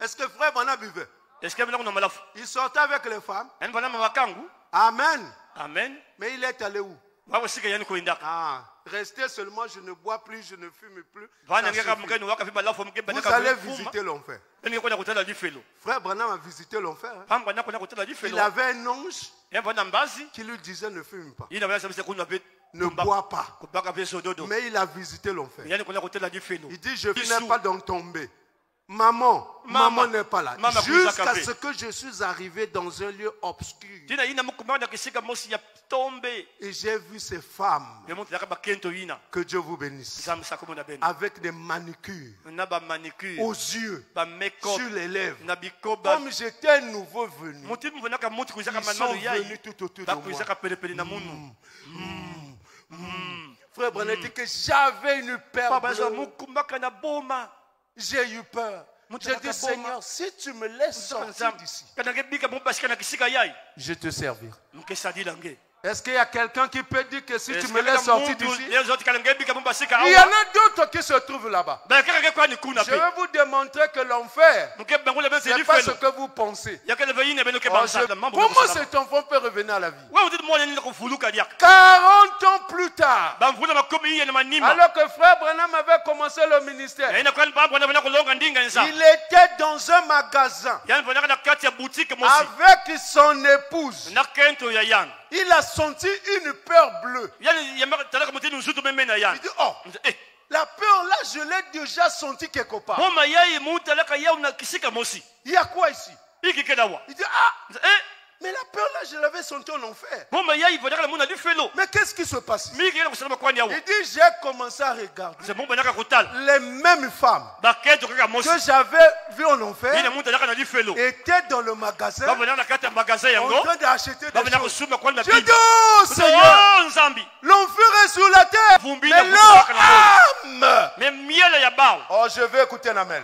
Est-ce que Frère Branham buvait? Il sortait avec les femmes. Amen. Amen. Mais il est allé où? Ah, restez seulement, je ne bois plus, je ne fume plus. Vous allez visiter l'enfer. Frère Branham a visité l'enfer. Il avait un ange qui lui disait ne fume pas, ne bois pas. Mais il a visité l'enfer. Il dit je n'ai pas donc tombé. Maman n'est pas là. Jusqu'à ce que je suis arrivé dans un lieu obscur. Et j'ai vu ces femmes. Que Dieu vous bénisse. Avec des manicures aux yeux, sur les lèvres. Comme j'étais un nouveau venu. Ils sont venus tout autour de moi. Frère Branham dit que j'avais une peur. J'ai eu peur. J'ai dit Seigneur, si tu me laisses sortir d'ici, je te servirai. Est-ce qu'il y a quelqu'un qui peut dire que si tu me laisses sortir d'ici? Il y en a d'autres qui se trouvent là-bas. Je vais vous démontrer que l'enfer, ce n'est pas ce que vous pensez. Comment cet enfant peut revenir à la vie? 40 ans plus tard, alors que frère Branham avait commencé le ministère, il était dans un magasin avec son épouse. Il a senti une peur bleue. Il dit, oh, la peur là, je l'ai déjà senti quelque part. Il y a quoi ici? Il dit, ah, mais la peur là, je l'avais senti en enfer. Mais qu'est-ce qui se passe ici? Il dit, j'ai commencé à regarder les mêmes femmes que j'avais vues en enfer étaient dans le magasin en train d'acheter des choses. Je dis, oh Seigneur, l'enfer est sur la terre, mais leur âme, oh je vais écouter un amen,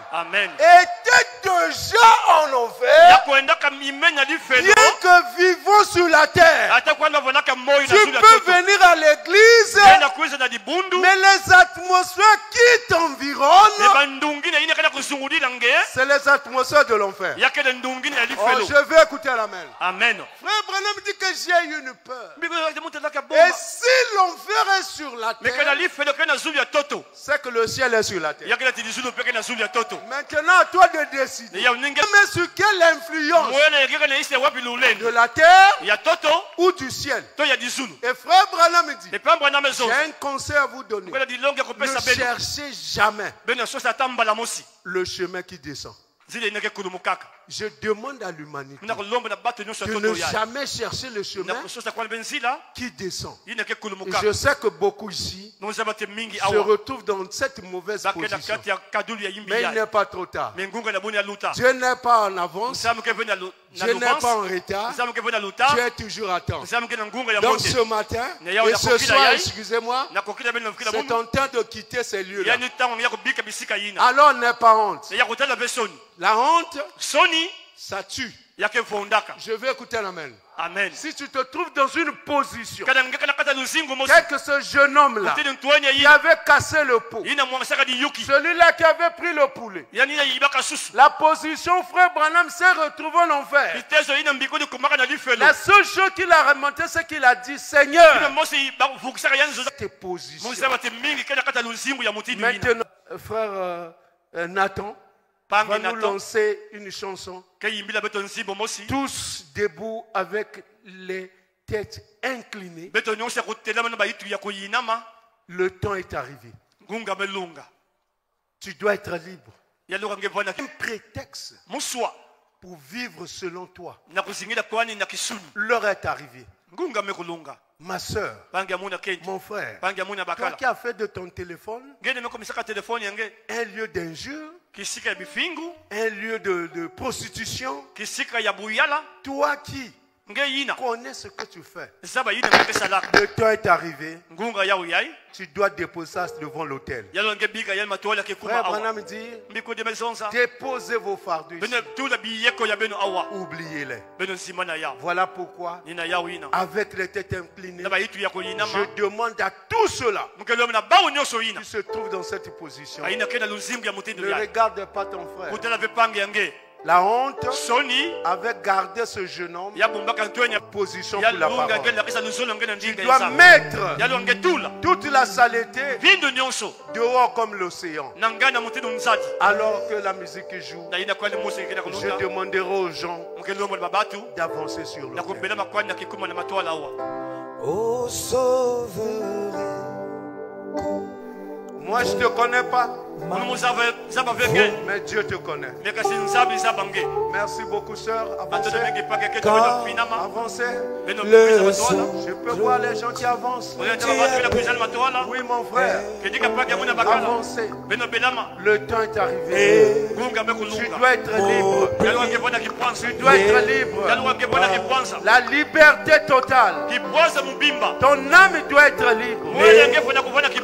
était déjà en enfer, bien que vivons sur la terre. Tu peux venir à l'église, mais les atmosphères qui t'environnent, c'est les atmosphères de l'enfer. Oh, je vais écouter l'amen. Frère Branham dit que j'ai eu une peur. Et si l'enfer est sur la terre, c'est que le ciel est sur la terre. Maintenant, à toi de décider. Mais sur quelle influence de la terre ou du ciel? Et frère Branham dit, j'ai un conseil à vous donner. Ne cherchez jamais le chemin qui descend. Je demande à l'humanité de ne jamais chercher le chemin qui descend. Et je sais que beaucoup ici se retrouvent dans cette mauvaise position. Mais il n'est pas trop tard. Dieu n'est pas en avance. Dieu n'est pas en retard. Dieu est toujours à temps. Donc ce matin et ce soir, excusez-moi, c'est en temps de quitter ces lieux-là. Alors n'aie pas honte. La honte, ça tue. Je vais écouter l'amen. Si tu te trouves dans une position, tel que ce jeune homme-là, qui avait cassé le pot, celui-là qui avait pris le poulet, la position, frère Branham s'est retrouvé en enfer. La seule chose qu'il a remonté, c'est qu'il a dit, Seigneur, tes positions. Maintenant, frère Nathan va nous lancer une chanson. Tous debout avec les têtes inclinées. Le temps est arrivé. Tu dois être libre. Un prétexte pour vivre selon toi. L'heure est arrivée. Ma soeur, mon frère, toi qui as fait de ton téléphone un lieu d'injure, un lieu de prostitution, toi qui connais ce que tu fais, le temps est arrivé. Tu dois déposer ça devant l'autel. Frère Branham dit, déposez vos fardeaux ici. Oubliez-les. Voilà pourquoi, avec les têtes inclinées, je demande à tous ceux-là qui se trouvent dans cette position, ne regarde pas ton frère. La honte avait gardé ce jeune homme en position pour la parole. Tu dois mettre toute la saleté dehors comme l'océan. Alors que la musique joue, je demanderai aux gens d'avancer sur le terrain. Oh sauveur. Moi je ne te connais pas, mais Dieu te connaît. Merci beaucoup sœur. Avancez. Avancez. Je peux voir les gens qui avancent. Oui mon frère. Avancez. Le temps est arrivé. Tu dois être libre. Tu dois être libre. La liberté totale. Ton âme doit être libre.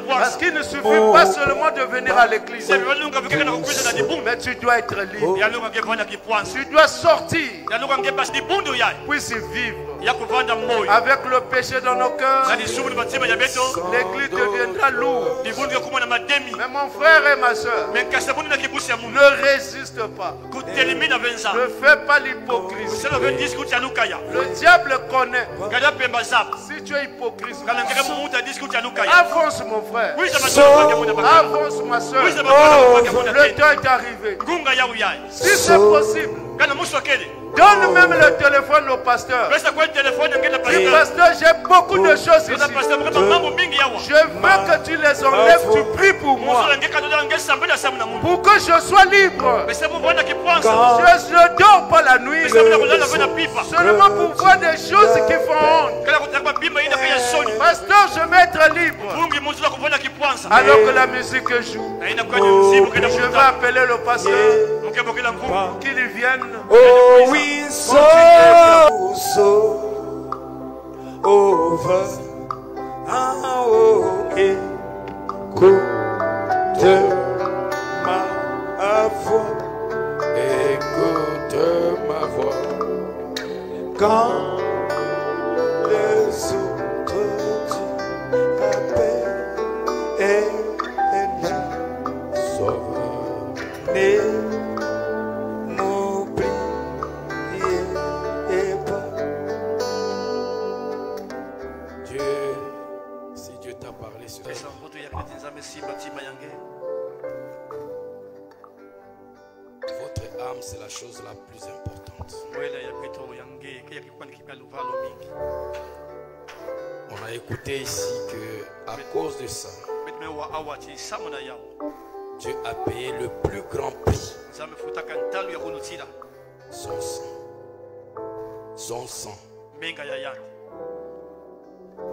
Parce qu'il ne suffit pas seulement de venir à l'église, mais tu dois être libre. Tu dois sortir, puisse vivre. Avec le péché dans nos cœurs, l'église deviendra lourde. Mais mon frère et ma soeur, ne résiste pas. Ne fais pas l'hypocrisie. Le diable connaît. Si tu es hypocrite, avance mon frère. Avance ma soeur. Le temps est arrivé. Si c'est possible, donne même le téléphone au pasteur. Dis pasteur, j'ai beaucoup de choses ici. Je veux que tu les enlèves, tu pries pour moi. Pour que je sois libre. Je ne dors pas la nuit. Seulement pour voir des choses qui font honte. Pasteur, je vais être libre. Alors que la musique joue, je vais appeler le pasteur pour qu'il vienne. Oh oui, so over. Écoute ma voix. Écoute ma voix. Quand les autres disent la paix est là, sauve-les. Votre âme, c'est la chose la plus importante. On a écouté ici que à cause de ça, Dieu a payé le plus grand prix. Son sang. Son sang.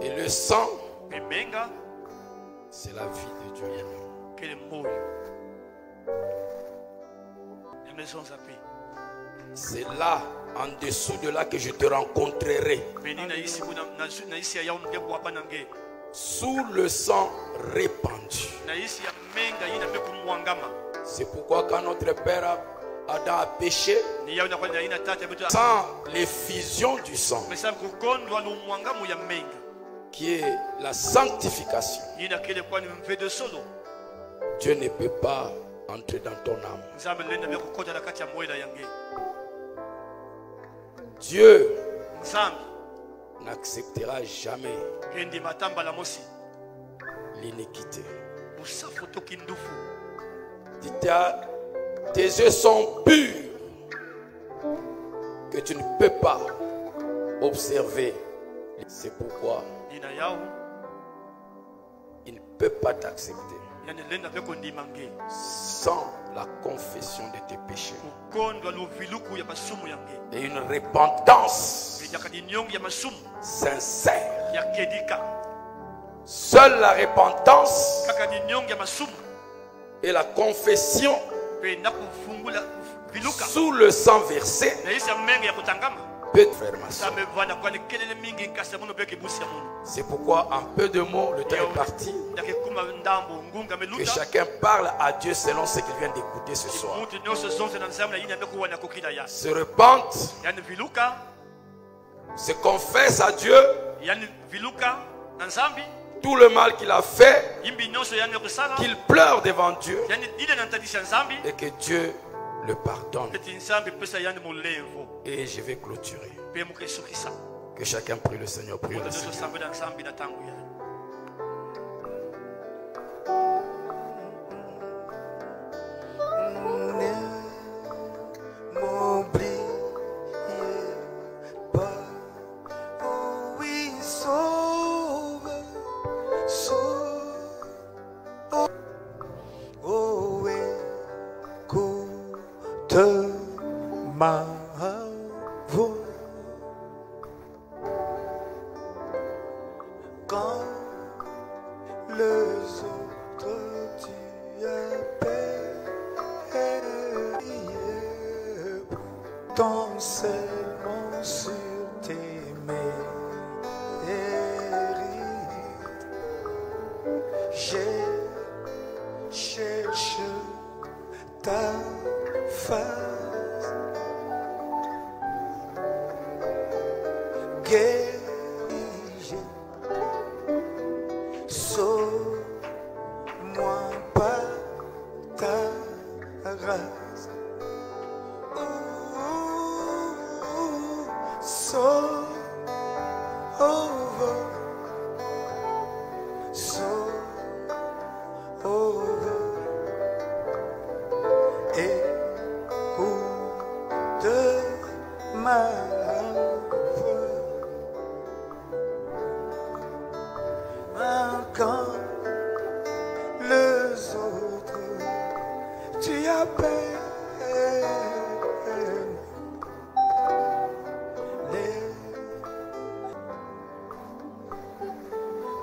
Et le sang, c'est la vie de Dieu. C'est là, en dessous de là, que je te rencontrerai. Sous le sang répandu. C'est pourquoi quand notre père Adam a péché, sans l'effusion du sang, qui est la sanctification, Dieu ne peut pas entrer dans ton âme. Dieu n'acceptera jamais l'iniquité. Tes yeux sont purs, que tu ne peux pas observer. C'est pourquoi il ne peut pas t'accepter sans la confession de tes péchés et une repentance sincère. Seule la repentance et la confession sous le sang versé peut te faire ma soeur. C'est pourquoi en peu de mots, le temps est parti. Que chacun parle à Dieu selon ce qu'il vient d'écouter ce soir. Se repente, se confesse à Dieu tout le mal qu'il a fait, qu'il pleure devant Dieu et que Dieu le pardonne. Et je vais clôturer. Que chacun prie le Seigneur. Prie le Seigneur. Ma voix quand les autres tu appelles, tant seulement sur tes mérites. J'ai cherché ta face. Sauve-moi par ta grâce. Sauve, écoute ma quand les autres tu appelles,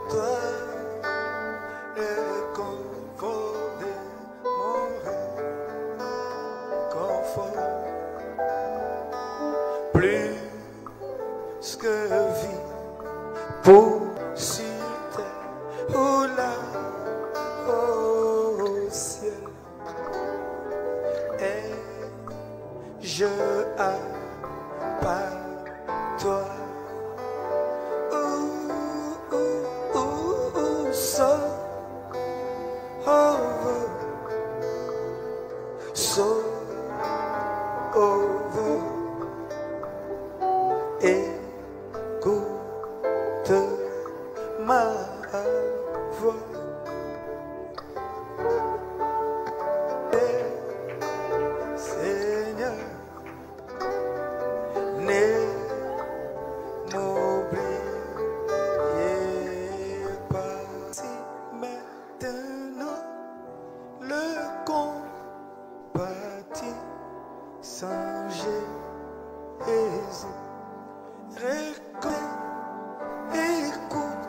toi le confort de mon rêve, confort plus que vie pour oh là, au ciel, et je pas toi. Écoute ma voix. Seigneur, ne m'oubliez pas. Si maintenant le compatis sans Jésus, écoute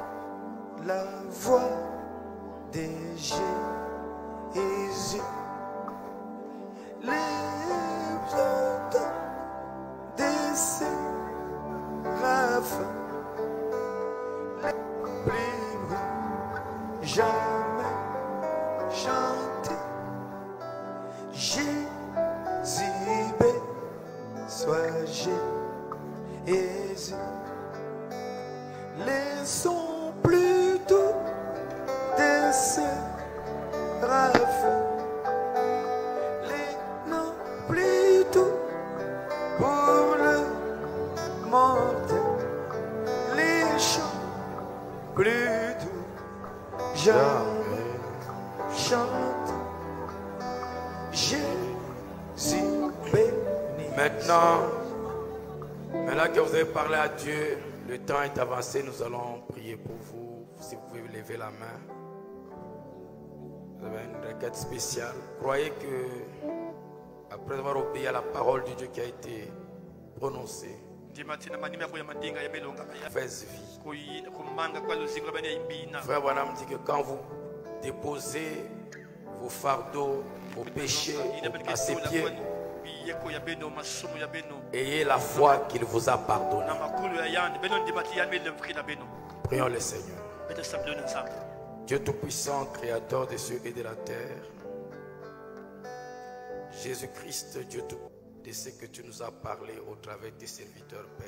la voix de Jésus. Les entends de séraphins, les plus jamais chanter. Jésus, soit Jésus. Les sons plutôt des séraphins, les noms plutôt pour le mortel, les chants plutôt jamais chante. Jésus béni. Maintenant que vous avez parlé à Dieu, le temps est avancé, nous allons prier pour vous. Si vous pouvez lever la main. Vous avez une requête spéciale. Croyez que, après avoir obéi à la parole de Dieu qui a été prononcée, faites vie. Frère Branham dit que quand vous déposez vos fardeaux, vos péchés à ses pieds, ayez la foi qu'il vous a pardonné. Prions le Seigneur. Dieu Tout-Puissant, Créateur des cieux et de la terre, Jésus-Christ, Dieu tout, de ce que tu nous as parlé au travers des serviteurs, Père.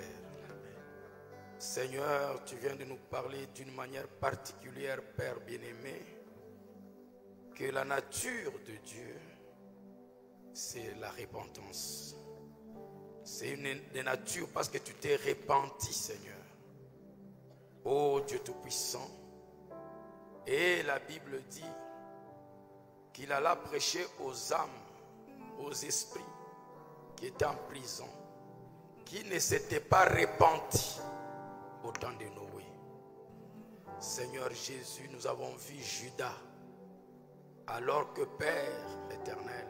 Seigneur, tu viens de nous parler d'une manière particulière, Père bien-aimé, que la nature de Dieu c'est la repentance. C'est une des natures parce que tu t'es repenti, Seigneur. Ô Dieu Tout-Puissant. Et la Bible dit qu'il alla prêcher aux âmes, aux esprits qui étaient en prison, qui ne s'étaient pas repentis au temps de Noé. Seigneur Jésus, nous avons vu Judas, alors que Père éternel,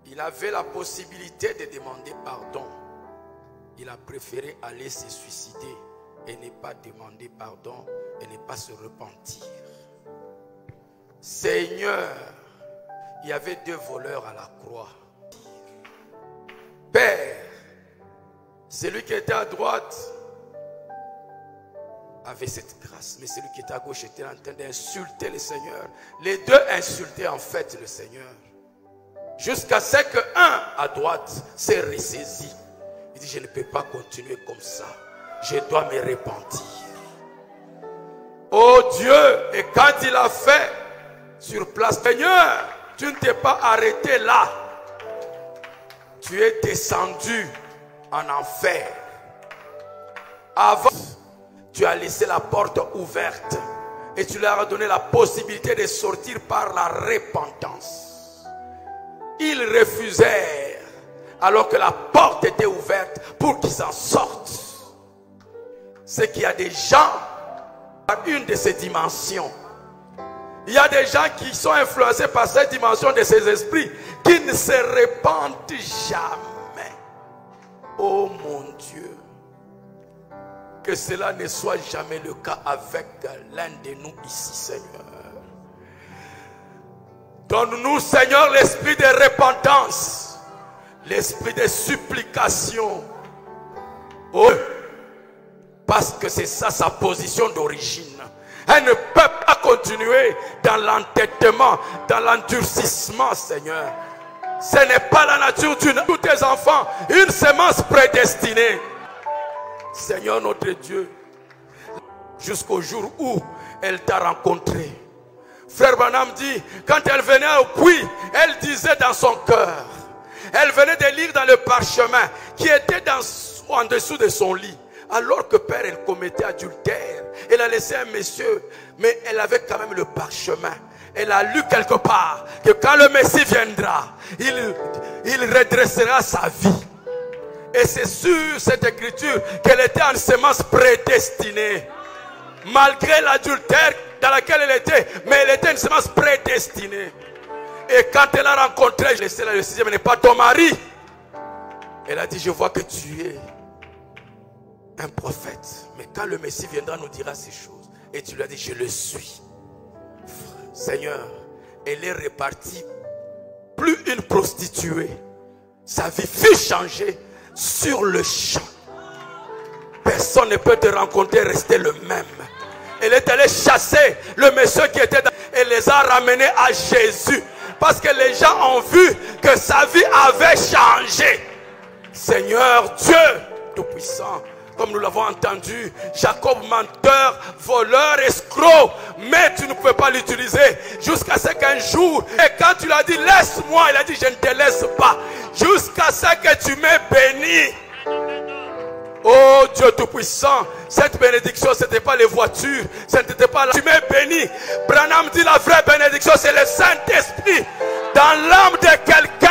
il avait la possibilité de demander pardon. Il a préféré aller se suicider et ne pas demander pardon et ne pas se repentir. Seigneur, il y avait 2 voleurs à la croix. Père, celui qui était à droite avait cette grâce, mais celui qui était à gauche était en train d'insulter le Seigneur. Les 2 insultaient en fait le Seigneur. Jusqu'à ce qu'un à droite s'est ressaisi. Il dit, je ne peux pas continuer comme ça. Je dois me repentir. Oh Dieu, et quand il a fait sur place, Seigneur, tu ne t'es pas arrêté là. Tu es descendu en enfer. Avant, tu as laissé la porte ouverte et tu leur as donné la possibilité de sortir par la repentance. Ils refusèrent alors que la porte était ouverte pour qu'ils en sortent. C'est qu'il y a des gens à une de ces dimensions. Il y a des gens qui sont influencés par cette dimension de ces esprits qui ne se repentent jamais. Oh mon Dieu, que cela ne soit jamais le cas avec l'un de nous ici, Seigneur. Donne-nous, Seigneur, l'esprit de repentance, l'esprit de supplication. Oh, parce que c'est ça sa position d'origine. Elle ne peut pas continuer dans l'entêtement, dans l'endurcissement, Seigneur. Ce n'est pas la nature de tous tes enfants, une semence prédestinée. Seigneur notre Dieu, jusqu'au jour où elle t'a rencontré. Frère Branham dit, quand elle venait au puits, elle disait dans son cœur, elle venait de lire dans le parchemin qui était en dessous de son lit. Alors que Père, elle commettait adultère. Elle a laissé un monsieur, mais elle avait quand même le parchemin. Elle a lu quelque part que quand le Messie viendra, il redressera sa vie. Et c'est sur cette écriture qu'elle était en semence prédestinée. Malgré l'adultère dans laquelle elle était, mais elle était une semence prédestinée. Et quand elle a rencontré, le 6e n'est pas ton mari. Elle a dit, je vois que tu es un prophète. Mais quand le Messie viendra, nous dira ces choses. Et tu lui as dit, je le suis. Seigneur, elle est repartie plus une prostituée. Sa vie fut changée sur le champ. Personne ne peut te rencontrer rester le même. Elle est allée chasser le monsieur qui était dans... Elle les a ramenés à Jésus. Parce que les gens ont vu que sa vie avait changé. Seigneur Dieu Tout-Puissant, comme nous l'avons entendu, Jacob menteur, voleur, escroc, mais tu ne peux pas l'utiliser jusqu'à ce qu'un jour, et quand tu lui as dit laisse-moi, il a dit je ne te laisse pas, jusqu'à ce que tu m'aies béni. Oh Dieu Tout-Puissant, cette bénédiction, ce n'était pas les voitures, ce n'était pas la... Tu m'es béni. Branham dit la vraie bénédiction, c'est le Saint-Esprit dans l'âme de quelqu'un.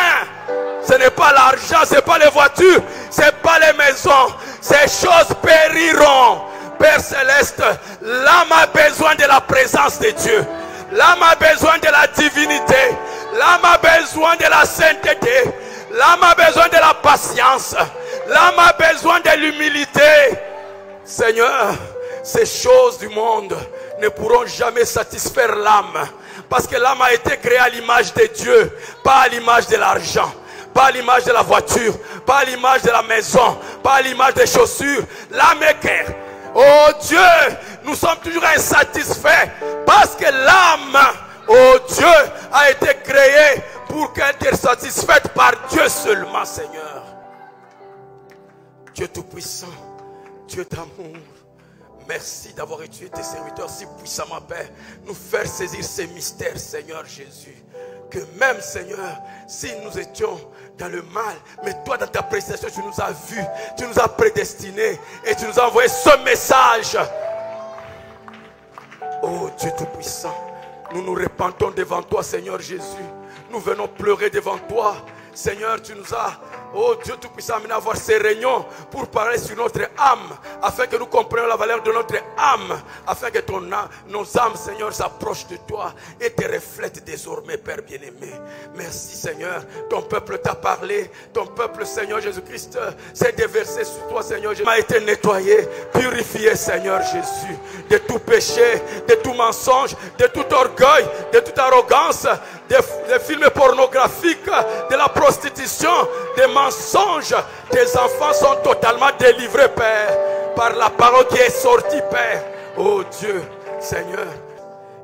Ce n'est pas l'argent, ce n'est pas les voitures, ce n'est pas les maisons. Ces choses périront. Père Céleste, l'âme a besoin de la présence de Dieu. L'âme a besoin de la divinité. L'âme a besoin de la sainteté. L'âme a besoin de la patience. L'âme a besoin de l'humilité. Seigneur, ces choses du monde ne pourront jamais satisfaire l'âme. Parce que l'âme a été créée à l'image de Dieu, pas à l'image de l'argent, pas à l'image de la voiture, pas à l'image de la maison, pas à l'image des chaussures. L'âme est créée. Oh Dieu, nous sommes toujours insatisfaits parce que l'âme, oh Dieu, a été créée pour qu'elle soit satisfaite par Dieu seulement, Seigneur. Dieu Tout-Puissant, Dieu d'amour, merci d'avoir étudié tes serviteurs si puissamment, Père, nous faire saisir ces mystères, Seigneur Jésus. que même, Seigneur, si nous étions dans le mal, mais toi, dans ta prestation, tu nous as vus, tu nous as prédestinés et tu nous as envoyé ce message. Oh Dieu Tout-Puissant, nous nous repentons devant toi, Seigneur Jésus. Nous venons pleurer devant toi. Seigneur, tu nous as, oh Dieu Tout-Puissant, amené à avoir ces réunions pour parler sur notre âme, afin que nous comprenions la valeur de notre âme, afin que nos âmes, Seigneur, s'approchent de toi et te reflètent désormais, Père bien-aimé. Merci, Seigneur. Ton peuple t'a parlé. Ton peuple, Seigneur Jésus-Christ, s'est déversé sur toi, Seigneur Jésus. M'a été nettoyé, purifié, Seigneur Jésus, de tout péché, de tout mensonge, de tout orgueil, de toute arrogance, des films pornographiques, de la prostitution, des mensonges. Tes enfants sont totalement délivrés, Père, par la parole qui est sortie, Père. Oh Dieu, Seigneur,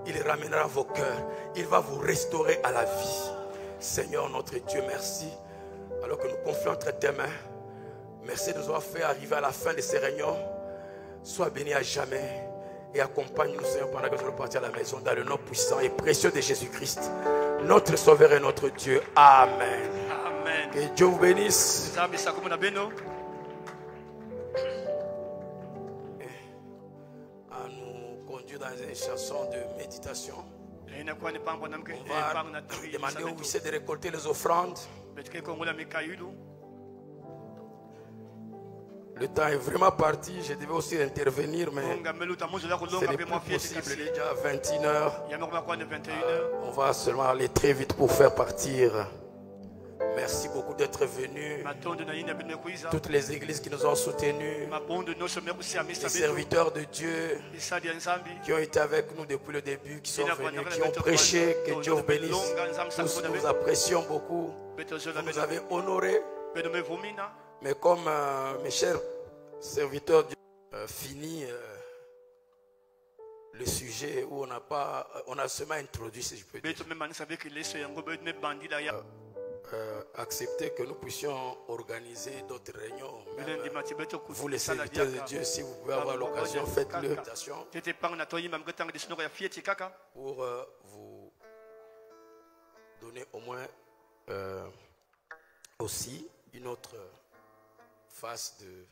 il ramènera vos cœurs. Il va vous restaurer à la vie. Seigneur, notre Dieu, merci. Alors que nous confions entre tes mains, merci de nous avoir fait arriver à la fin de ces réunions. Sois béni à jamais et accompagne-nous, Seigneur, pendant que nous allons partir à la maison, dans le nom puissant et précieux de Jésus-Christ, notre Sauveur et notre Dieu. Amen. Amen. Que Dieu vous bénisse. À nous conduire dans une chanson de méditation. On va demander au huissier de récolter les offrandes. Le temps est vraiment parti. Je devais aussi intervenir, mais ce n'est plus possible. Il est déjà 21h. On va seulement aller très vite pour faire partir. Merci beaucoup d'être venus. Toutes les églises qui nous ont soutenus, les serviteurs de Dieu qui ont été avec nous depuis le début, qui sont venus, qui ont prêché. Que Dieu vous bénisse. Tous nous apprécions beaucoup. Vous nous avez honorés. Mais comme mes chers serviteurs fini le sujet où on a seulement introduit, si je peux dire, accepter que nous puissions organiser d'autres réunions. Vous les serviteurs de Dieu, si vous pouvez avoir l'occasion, faites-le pour vous donner au moins aussi une autre face de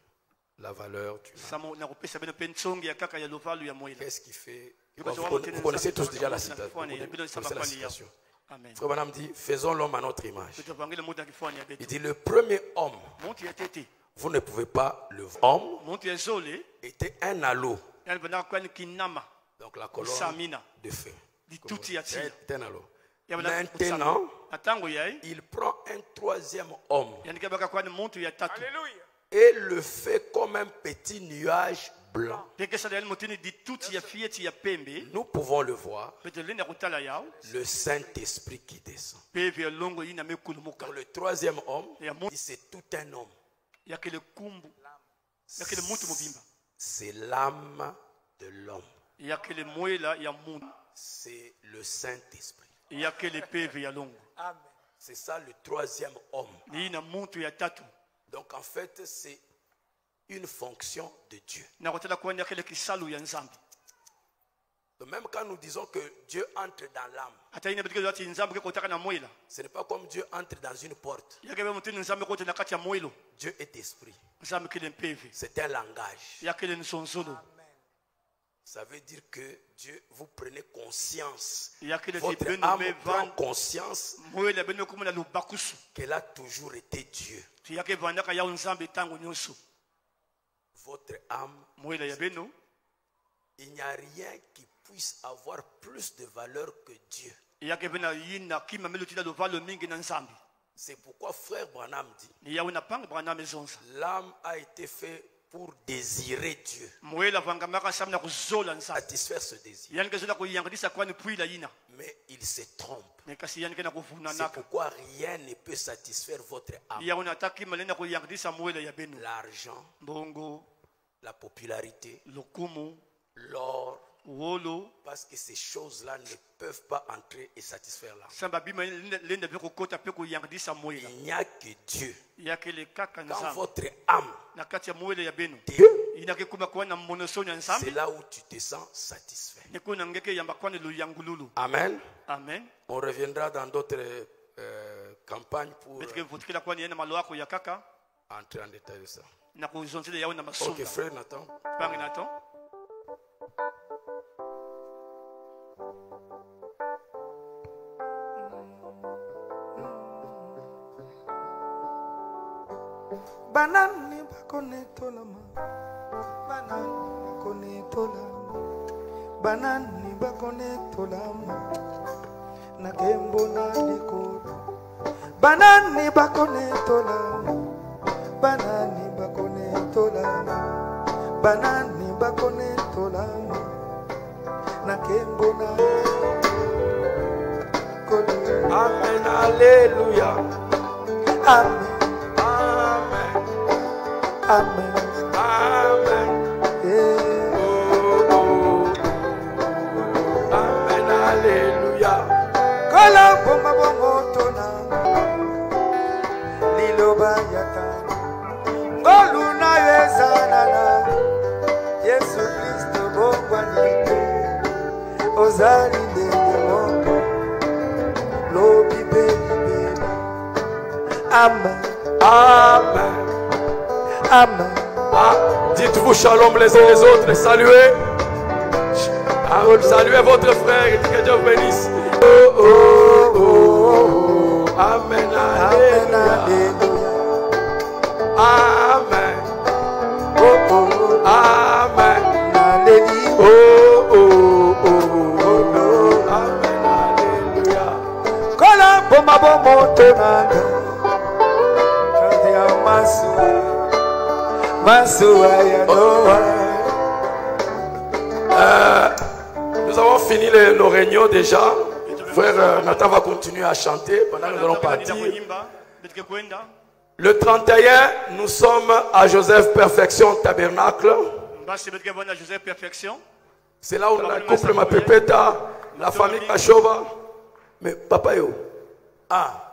la valeur du mal. Qu'est-ce qui fait? Vous connaissez tous déjà la citation. Frère Branham dit, faisons l'homme à notre image. Il dit, le premier homme, vous ne pouvez pas le voir. Homme était un halo. Donc la colonne de feu. C'était un halo. Maintenant, il prend un troisième homme et le fait comme un petit nuage blanc. Nous pouvons le voir, le Saint-Esprit qui descend. Dans le troisième homme, c'est tout un homme. C'est l'âme de l'homme. C'est le Saint-Esprit. C'est ça le troisième homme. Donc en fait, c'est une fonction de Dieu. Donc même quand nous disons que Dieu entre dans l'âme, ce n'est pas comme Dieu entre dans une porte. Dieu est esprit. C'est un langage. Ça veut dire que Dieu, vous prenez conscience. Votre âme prend conscience qu'elle a toujours été Dieu. Votre âme, il n'y a rien qui puisse avoir plus de valeur que Dieu. C'est pourquoi frère Branham dit, l'âme a été faite pour désirer Dieu, satisfaire ce désir. Mais il se trompe. C'est pourquoi rien ne peut satisfaire votre âme. L'argent, la popularité, l'or, parce que ces choses-là ne peuvent pas entrer et satisfaire l'âme. Il n'y a que Dieu. Quand votre âme, Dieu C'est là où tu te sens satisfait. Amen. Amen. On reviendra dans d'autres campagnes pour entrer en détail de ça. Ok, frère Nathan. Banani bakoneto lama, banani bakoneto lama, banani bakoneto lama, na kembo na likolo. Banani bakoneto lama, banani bakoneto lama, banani bakoneto lama, na kembo na likolo. Amen, alléluia. Amen. Amen. Amen. Yeah. Oh, oh. Amen. Alléluia. Kola bomba bomotona liloba yata ngoluna yezanana Yesu Kristo bomba nite ozali ndenge moko lobi baby. Amen. Amen. Amen. Ah, dites-vous shalom les uns les autres. Saluez. Ah, saluez votre frère. Que Dieu vous bénisse. Oh, oh, oh, oh. Amen. Alléluia. Amen. Oh, oh. Amen. Alléluia. Oh, oh, oh, oh, oh. Amen. Alléluia. Kola bomba bomotonanga Kadia masua. Nous avons fini nos réunions déjà. Frère Nathan va continuer à chanter pendant que nous allons partir. Le 31, nous sommes à Joseph Perfection Tabernacle. C'est là où la couple ma pépeta, la famille Kachova. Mais papa yo. Ah.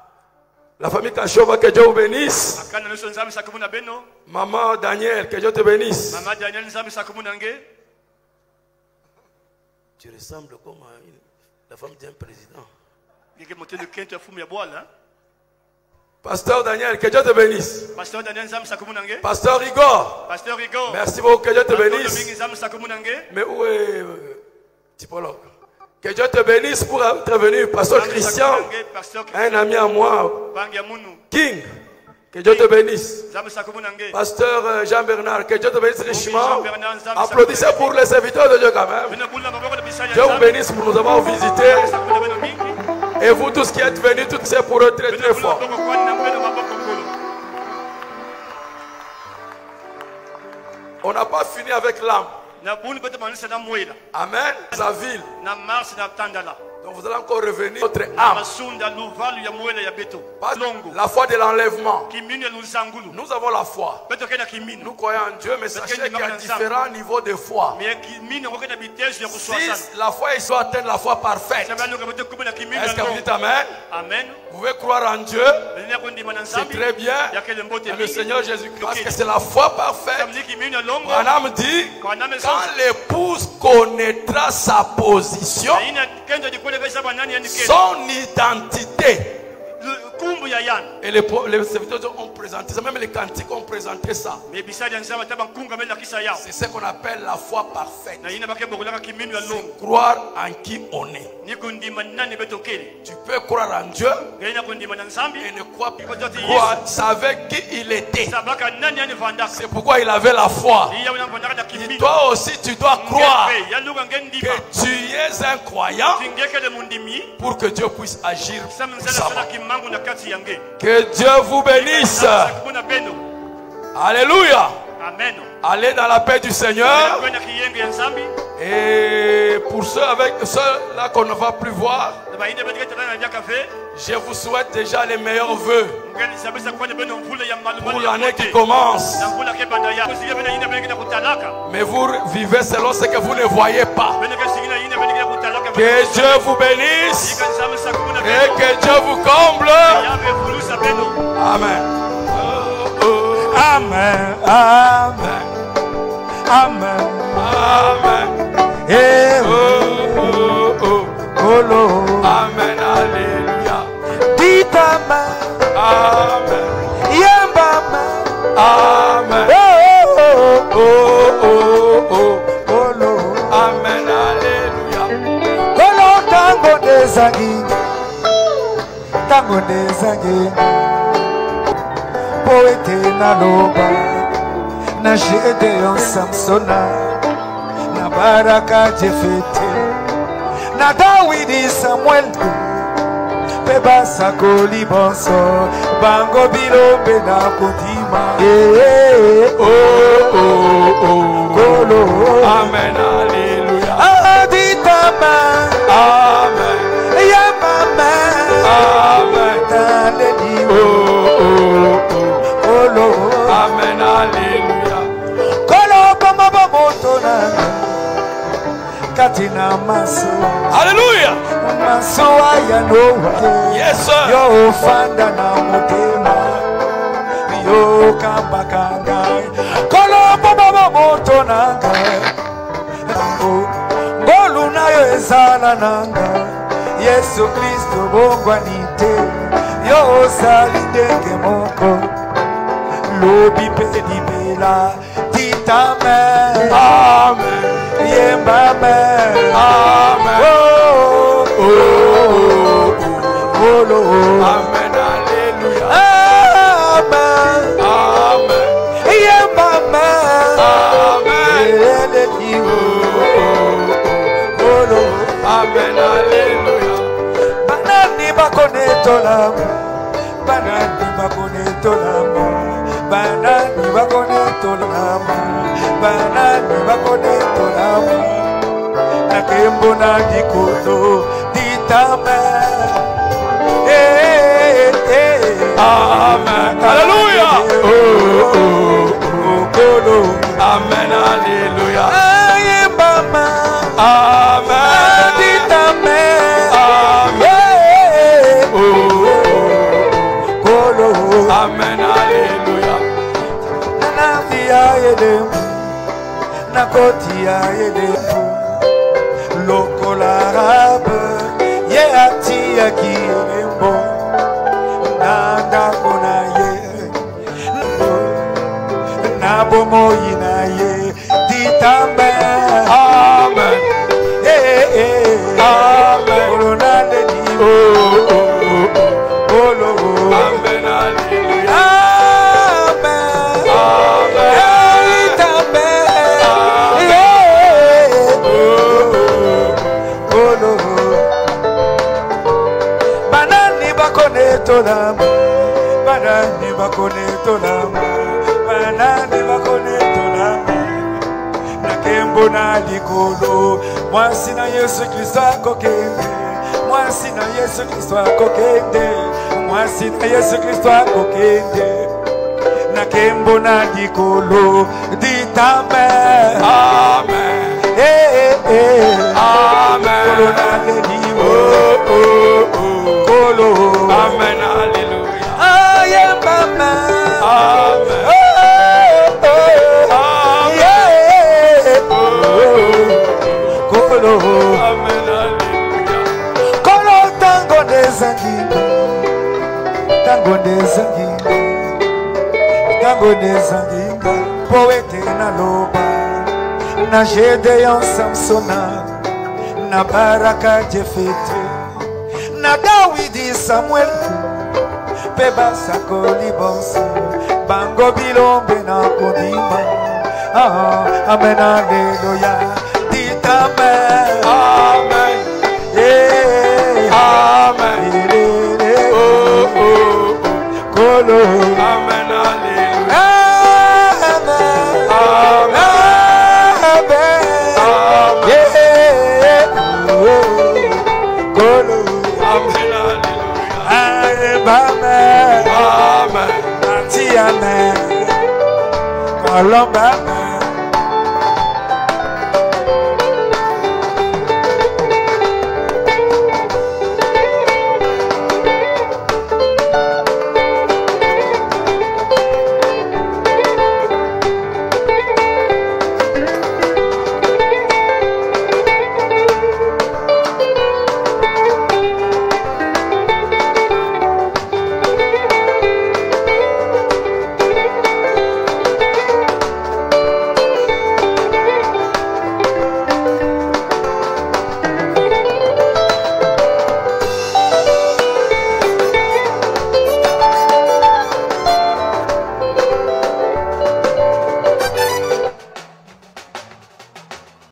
La famille Kachova, que Dieu vous bénisse. Maman Daniel, que Dieu te bénisse. Tu ressembles comme la femme d'un président. Pasteur Daniel, que Dieu te bénisse. Pasteur Igor. Merci beaucoup, que Dieu te bénisse. Mais où est typologue? Que Dieu te bénisse pour être venu. Pasteur Christian, un ami à moi. King, que Dieu te bénisse. Pasteur Jean-Bernard, que Dieu te bénisse richement. Applaudissez pour les serviteurs de Dieu quand même. Dieu vous bénisse pour nous avoir visités. Et vous tous qui êtes venus, tout c'est pour eux très très fort. On n'a pas fini avec l'âme. Amen. Sa ville. Donc vous allez encore revenir notre âme. La foi de l'enlèvement. Nous avons la foi. Nous croyons en Dieu, mais sachez qu'il y a différents niveaux de foi. Si la foi il doit atteindre la foi parfaite. Est-ce que vous dites Amen? Amen. Vous pouvez croire en Dieu. C'est très bien. Le Seigneur Jésus-Christ. Parce que c'est la foi parfaite. Branham dit, quand l'épouse connaîtra sa position, son identité. Et les serviteurs ont présenté ça, même les cantiques ont présenté ça. C'est ce qu'on appelle la foi parfaite. C'est croire en qui on est. Tu peux croire en Dieu et ne croire pas. Savait qui il était. C'est pourquoi il avait la foi. Et toi aussi tu dois croire que tu es un croyant pour que Dieu puisse agir puissamment. Que Dieu vous bénisse. Alléluia. Amen. Allez dans la paix du Seigneur. Et pour ceux-là qu'on ne va plus voir, je vous souhaite déjà les meilleurs vœux pour l'année qui commence. Mais vous vivez selon ce que vous ne voyez pas. Que Dieu vous bénisse et que Dieu vous comble. Amen. Amen. Amen. Amen. Amen. Eh, Oh, oh, oh. oh, Lord. Amen. Alléluia. Dites Amen. Amen. Yamba Amen. Amen. Oh, Oh, oh, oh. oh, Lord. Amen. Alléluia. Kolo tango dezangi. Tango dezangi. Poete na loba. Na Gédéon Samsona. Na Baraka Jefete. Na Dawidi Samuel. Peba sakoli bonso. Bango bilombe na kodima. Oh, oh, oh. Kolo. Amen. Alléluia. Adita Amen. Amen. Yamama. Amen. Taledi. Oh, oh, oh. Kolo. Amen. Alléluia. Kolo kama bomotona. Katina maso. Alléluia. Maso ayanowa. Yes, sir. Yo fanda na mutema. Yo kambakanga. Kolo baba moto nanga. Ngolu nayo ezala nanga. Yesu Kristo bongwanite. Yo salidenge moko. Lobi pedi bela. Titame. Amen. Yembame. Amen. Oh, Oh, oh, oh, Lord. Amen. Alléluia. Amen. Amen. Yembame. Amen. Oh, Lord. Amen. Alléluia. Banani bakone tolamu. Banani bakone tolamu. Banani bakone tolamu. Banani bakone tolamu. Nakembo na dikoto ditame. Amen. Alléluia. Oh, oh, Kolo. Amen. Alléluia. Aye mama. Amen. Ditame. Amen. Oh, Kolo. Amen. Alléluia. Nanafi ayedemu. Nakoti ayedemu. Lokola rabe. Ye ati akirembo. Nanda kona ye. Nabo moyi na ye. Ditame. Amen. Amen. Corona de di. Oh, oh, oh. Olo. Amen. Alléluia. Amen. Amen. Ditame. Olo. Banani bakone tolamu. Banani bakone tolamu. Banani bakone tolamu. Nakembo na likolo. Mwasi na Yesu Kristo akokende. Mwasi na Yesu Kristo akokende. Mwasi na Yesu Kristo akokende. Nakembo na likolo. Ditame. Amen. Amen. Corona de Dio. Oh, oh, oh. Kolo. Amen. Alléluia. I am mama. Amen. Oh, oh, yeah. Kolo. Amen. Alléluia. Kolo tango nezanginga. Tango nezanginga. Tango nezanginga. Poete na loba. Na Gédéon Samsona. Na Baraka Jefete. Na Dawidi Samuel. Peba sakoli bonso. Bango bilombe na kodima. Amen. Alleluia. Dit amen. Amen. Amen. Oh, oh, oh. Kolo. Amen. Alléluia. Amen. Amen. Kolo. Amen. Alléluia. Amen. Amen. Anti amen. Kolomba amen.